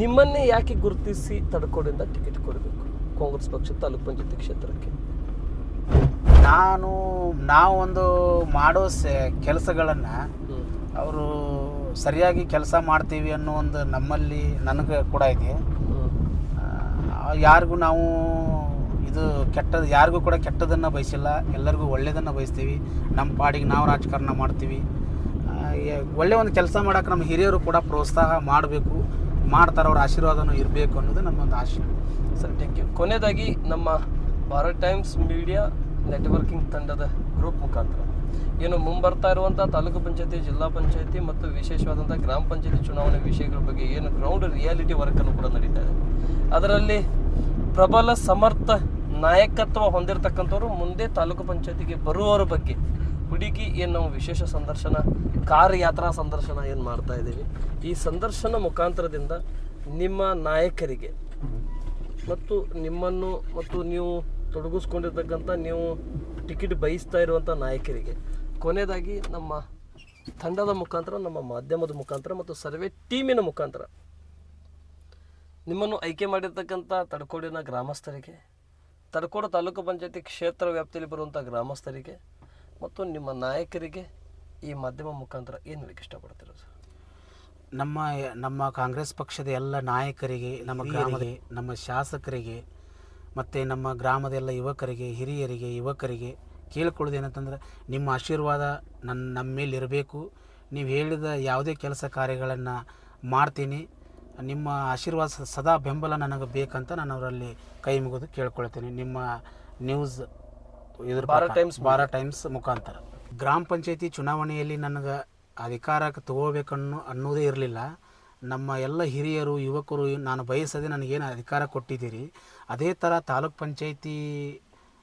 Speaker 1: ನಿಮ್ಮನ್ನೇ ಯಾಕೆ ಗುರುತಿಸಿ ತಡಕೋಡಿಂದ ಟಿಕೆಟ್ ಕೊಡಬೇಕು ಕಾಂಗ್ರೆಸ್ ಪಕ್ಷದ ತಾಲೂಕ್ ಪಂಚಾಯತಿ ಕ್ಷೇತ್ರಕ್ಕೆ?
Speaker 2: ನಾವು ಒಂದು ಮಾಡೋ ಕೆಲಸಗಳನ್ನು ಅವರು ಸರಿಯಾಗಿ ಕೆಲಸ ಮಾಡ್ತೀವಿ ಅನ್ನೋ ಒಂದು ನನಗೆ ಕೂಡ ಇದೆ. ಯಾರಿಗೂ ನಾವು ಯಾರಿಗೂ ಕೂಡ ಕೆಟ್ಟದನ್ನು ಬಯಸಿಲ್ಲ, ಎಲ್ಲರಿಗೂ ಒಳ್ಳೆಯದನ್ನು ಬಯಸ್ತೀವಿ. ನಮ್ಮ ಪಾಡಿಗೆ ನಾವು ರಾಜಕಾರಣ ಮಾಡ್ತೀವಿ. ಒಳ್ಳೆಯ ಒಂದು ಕೆಲಸ ಮಾಡೋಕೆ ನಮ್ಮ ಹಿರಿಯರು ಕೂಡ ಪ್ರೋತ್ಸಾಹ ಮಾಡಬೇಕು, ಮಾಡ್ತಾರೆ. ಅವ್ರ ಆಶೀರ್ವಾದನೂ ಇರಬೇಕು ಅನ್ನೋದು ನಮ್ಮೊಂದು ಆಶೆ.
Speaker 1: Sir, thank you. ಕೊನೆಯದಾಗಿ ನಮ್ಮ ಭಾರತ್ ಟೈಮ್ಸ್ ಮೀಡಿಯಾ ನೆಟ್ವರ್ಕಿಂಗ್ ತಂಡದ ಗ್ರೂಪ್ ಮುಖಾಂತರ ಏನು ಮುಂಬರ್ತಾ ಇರುವಂಥ ತಾಲೂಕು ಪಂಚಾಯತಿ, ಜಿಲ್ಲಾ ಪಂಚಾಯತಿ ಮತ್ತು ವಿಶೇಷವಾದಂಥ ಗ್ರಾಮ ಪಂಚಾಯತಿ ಚುನಾವಣೆ ವಿಷಯಗಳ ಬಗ್ಗೆ ಏನು ಗ್ರೌಂಡ್ ರಿಯಾಲಿಟಿ ವರ್ಕನ್ನು ಕೂಡ ನಡೀತಾ ಇದೆ, ಅದರಲ್ಲಿ ಪ್ರಬಲ ಸಮರ್ಥ ನಾಯಕತ್ವ ಹೊಂದಿರತಕ್ಕಂಥವ್ರು ಮುಂದೆ ತಾಲೂಕು ಪಂಚಾಯತಿಗೆ ಬರುವವರ ಬಗ್ಗೆ ಹುಡುಗಿ ಏನು ನಾವು ವಿಶೇಷ ಸಂದರ್ಶನ, ಕಾರ್ ಯಾತ್ರಾ ಸಂದರ್ಶನ ಏನು ಮಾಡ್ತಾ ಇದ್ದೀವಿ. ಈ ಸಂದರ್ಶನ ಮುಖಾಂತರದಿಂದ ನಿಮ್ಮ ನಾಯಕರಿಗೆ ಮತ್ತು ನಿಮ್ಮನ್ನು ಮತ್ತು ನೀವು ತೊಡಗಿಸ್ಕೊಂಡಿರ್ತಕ್ಕಂಥ, ನೀವು ಟಿಕೆಟ್ ಬಯಸ್ತಾ ಇರುವಂಥ ನಾಯಕರಿಗೆ ಕೊನೆಯದಾಗಿ ನಮ್ಮ ತಂಡದ ಮುಖಾಂತರ, ನಮ್ಮ ಮಾಧ್ಯಮದ ಮುಖಾಂತರ ಮತ್ತು ಸರ್ವೆ ಟೀಮಿನ ಮುಖಾಂತರ ನಿಮ್ಮನ್ನು ಆಯ್ಕೆ ಮಾಡಿರ್ತಕ್ಕಂಥ ತಡಕೋಡಿನ ಗ್ರಾಮಸ್ಥರಿಗೆ, ತಡಕೋಡು ತಾಲೂಕು ಪಂಚಾಯತಿ ಕ್ಷೇತ್ರ ವ್ಯಾಪ್ತಿಯಲ್ಲಿ ಬರುವಂಥ ಗ್ರಾಮಸ್ಥರಿಗೆ ಮತ್ತು ನಿಮ್ಮ ನಾಯಕರಿಗೆ ಈ ಮಾಧ್ಯಮ ಮುಖಾಂತರ ಏನು ಹೇಳಕ್ಕೆ ಇಷ್ಟಪಡ್ತೀರಾ ಸರ್?
Speaker 2: ನಮ್ಮ ಕಾಂಗ್ರೆಸ್ ಪಕ್ಷದ ಎಲ್ಲ ನಾಯಕರಿಗೆ, ನಮ್ಮ ಗ್ರಾಮದ ನಮ್ಮ ಶಾಸಕರಿಗೆ ಮತ್ತು ನಮ್ಮ ಗ್ರಾಮದ ಎಲ್ಲ ಯುವಕರಿಗೆ, ಯುವಕರಿಗೆ ಕೇಳಿಕೊಳ್ಳೋದೇನಂತಂದ್ರೆ, ನಿಮ್ಮ ಆಶೀರ್ವಾದ ನಮ್ಮ ಮೇಲೆ ಇರಬೇಕು. ನೀವು ಹೇಳಿದ ಯಾವುದೇ ಕೆಲಸ ಕಾರ್ಯಗಳನ್ನು ಮಾಡ್ತೀನಿ. ನಿಮ್ಮ ಆಶೀರ್ವಾದ ಸದಾ ಬೆಂಬಲ ನನಗೆ ಬೇಕಂತ ನಾನು ಅವರಲ್ಲಿ ಕೈ ಮುಗಿದು ಕೇಳ್ಕೊಳ್ತೀನಿ. ನಿಮ್ಮ ನ್ಯೂಸ್ ಭಾರತ್ ಟೈಮ್ಸ್ ಮುಖಾಂತರ ಗ್ರಾಮ ಪಂಚಾಯತಿ ಚುನಾವಣೆಯಲ್ಲಿ ನನಗೆ ಅಧಿಕಾರಕ್ಕೆ ಅನ್ನೋದೇ ಇರಲಿಲ್ಲ. ನಮ್ಮ ಎಲ್ಲ ಹಿರಿಯರು, ಯುವಕರು ನಾನು ಬಯಸದೆ ನನಗೇನು ಅಧಿಕಾರ ಕೊಟ್ಟಿದ್ದೀರಿ, ಅದೇ ಥರ ತಾಲೂಕ್ ಪಂಚಾಯತಿ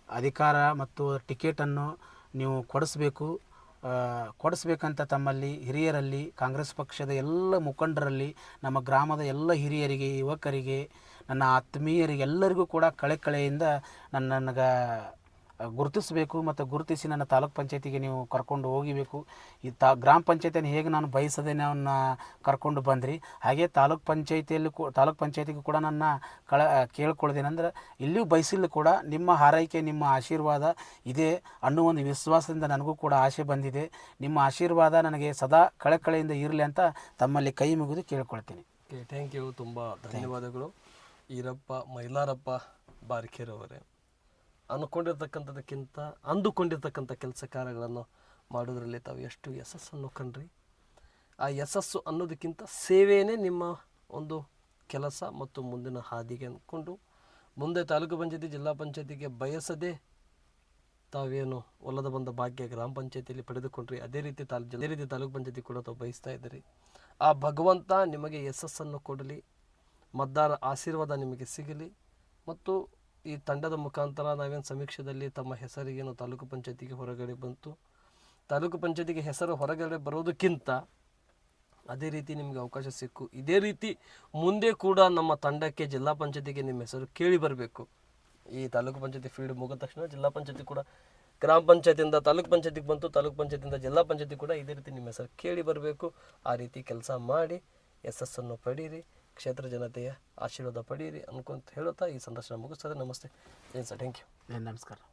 Speaker 2: ಅಧಿಕಾರ ಮತ್ತು ಟಿಕೆಟನ್ನು ನೀವು ಕೊಡಿಸ್ಬೇಕಂತ ತಮ್ಮಲ್ಲಿ ಹಿರಿಯರಲ್ಲಿ, ಕಾಂಗ್ರೆಸ್ ಪಕ್ಷದ ಎಲ್ಲ ಮುಖಂಡರಲ್ಲಿ, ನಮ್ಮ ಗ್ರಾಮದ ಎಲ್ಲ ಹಿರಿಯರಿಗೆ, ಯುವಕರಿಗೆ, ನನ್ನ ಆತ್ಮೀಯರಿಗೆ ಎಲ್ಲರಿಗೂ ಕೂಡ ಕಳೆಯಿಂದ ನನಗೆ ಗುರುತಿಸಬೇಕು ಮತ್ತು ಗುರುತಿಸಿ ನನ್ನ ತಾಲೂಕ್ ಪಂಚಾಯತಿಗೆ ನೀವು ಕರ್ಕೊಂಡು ಹೋಗಬೇಕು. ಈ ಗ್ರಾಮ ಪಂಚಾಯತಿಯನ್ನು ಹೇಗೆ ನಾನು ಬಯಸದೆ ಅವನ್ನ ಕರ್ಕೊಂಡು ಬಂದ್ರಿ, ಹಾಗೆ ತಾಲೂಕ್ ಪಂಚಾಯತಿಗೂ ಕೂಡ ನನ್ನ ಕೇಳ್ಕೊಳ್ಳೋದೇನೆಂದ್ರೆ, ಇಲ್ಲಿಯೂ ಬಯಸಿಲ್ಲ ಕೂಡ ನಿಮ್ಮ ಹಾರೈಕೆ, ನಿಮ್ಮ ಆಶೀರ್ವಾದ ಇದೆ ಅನ್ನೋ ಒಂದು ವಿಶ್ವಾಸದಿಂದ ನನಗೂ ಕೂಡ ಆಸೆ ಬಂದಿದೆ. ನಿಮ್ಮ ಆಶೀರ್ವಾದ ನನಗೆ ಸದಾ ಕಳೆಯಿಂದ ಇರಲಿ ಅಂತ ತಮ್ಮಲ್ಲಿ ಕೈ ಮುಗಿದು ಕೇಳ್ಕೊಳ್ತೀನಿ.
Speaker 1: Thank you. ತುಂಬ ಧನ್ಯವಾದಗಳು ಈರಪ್ಪ ಮೈಲಾರಪ್ಪ ಬಾರ್ಕೇರವರೇ. ಅನ್ಕೊಂಡಿರ್ತಕ್ಕಂಥದಕ್ಕಿಂತ ಅಂದುಕೊಂಡಿರ್ತಕ್ಕಂಥ ಕೆಲಸ ಕಾರ್ಯಗಳನ್ನು ಮಾಡೋದ್ರಲ್ಲಿ ತಾವು ಎಷ್ಟು ಯಶಸ್ಸನ್ನು ಕಂಡ್ರಿ. ಆ ಯಶಸ್ಸು ಅನ್ನೋದಕ್ಕಿಂತ ಸೇವೆಯೇ ನಿಮ್ಮ ಒಂದು ಕೆಲಸ ಮತ್ತು ಮುಂದಿನ ಹಾದಿಗೆ ಅಂದ್ಕೊಂಡು ಮುಂದೆ ತಾಲೂಕು ಪಂಚಾಯತಿ ಜಿಲ್ಲಾ ಪಂಚಾಯತಿಗೆ ಬಯಸದೆ ತಾವೇನು ಒಲ್ಲದ ಬಂದ ಭಾಗ್ಯ ಗ್ರಾಮ ಪಂಚಾಯತಿಯಲ್ಲಿ ಪಡೆದುಕೊಂಡ್ರಿ, ಅದೇ ರೀತಿ ತಾಲೂಕು ಪಂಚಾಯತಿ ಕೂಡ ತಾವು ಬಯಸ್ತಾ ಇದ್ದೀರಿ. ಆ ಭಗವಂತ ನಿಮಗೆ ಯಶಸ್ಸನ್ನು ಕೊಡಲಿ, ಮತದಾರ ಆಶೀರ್ವಾದ ನಿಮಗೆ ಸಿಗಲಿ. ಮತ್ತು ಈ ತಂಡದ ಮುಖಾಂತರ ನಾವೇನು ಸಮೀಕ್ಷೆಯಲ್ಲಿ ತಮ್ಮ ಹೆಸರಿಗೇನು ತಾಲೂಕು ಪಂಚಾಯತಿಗೆ ಹೊರಗಡೆ ಬಂತು, ತಾಲೂಕು ಪಂಚಾಯತಿಗೆ ಹೆಸರು ಹೊರಗಡೆ ಬರೋದಕ್ಕಿಂತ ಅದೇ ರೀತಿ ನಿಮಗೆ ಅವಕಾಶ ಸಿಕ್ಕು. ಇದೇ ರೀತಿ ಮುಂದೆ ಕೂಡ ನಮ್ಮ ತಂಡಕ್ಕೆ ಜಿಲ್ಲಾ ಪಂಚಾಯತಿಗೆ ನಿಮ್ಮ ಹೆಸರು ಕೇಳಿ ಬರಬೇಕು. ಈ ತಾಲೂಕು ಪಂಚಾಯತಿ ಫೀಲ್ಡ್ ಮುಗಿದ ತಕ್ಷಣ ಜಿಲ್ಲಾ ಪಂಚಾಯತಿ ಕೂಡ ಗ್ರಾಮ ಪಂಚಾಯತಿಯಿಂದ ತಾಲೂಕು ಪಂಚಾಯತಿಗೆ ಬಂತು, ತಾಲೂಕು ಪಂಚಾಯತಿಯಿಂದ ಜಿಲ್ಲಾ ಪಂಚಾಯತಿ ಕೂಡ ಇದೇ ರೀತಿ ನಿಮ್ಮ ಹೆಸರು ಕೇಳಿ ಬರಬೇಕು. ಆ ರೀತಿ ಕೆಲಸ ಮಾಡಿ ಯಶಸ್ಸನ್ನು ಪಡೀರಿ, ಕ್ಷೇತ್ರ ಜನತೆಯ ಆಶೀರ್ವಾದ ಪಡೀರಿ ಅನ್ಕೊಂತ ಹೇಳುತ್ತಾ ಈ ಸಂದರ್ಶನ ಮುಗಿಸ್ತದೆ. ನಮಸ್ತೆ. ಏನು ಸರ್, ಥ್ಯಾಂಕ್ ಯು.
Speaker 2: ನಮಸ್ಕಾರ.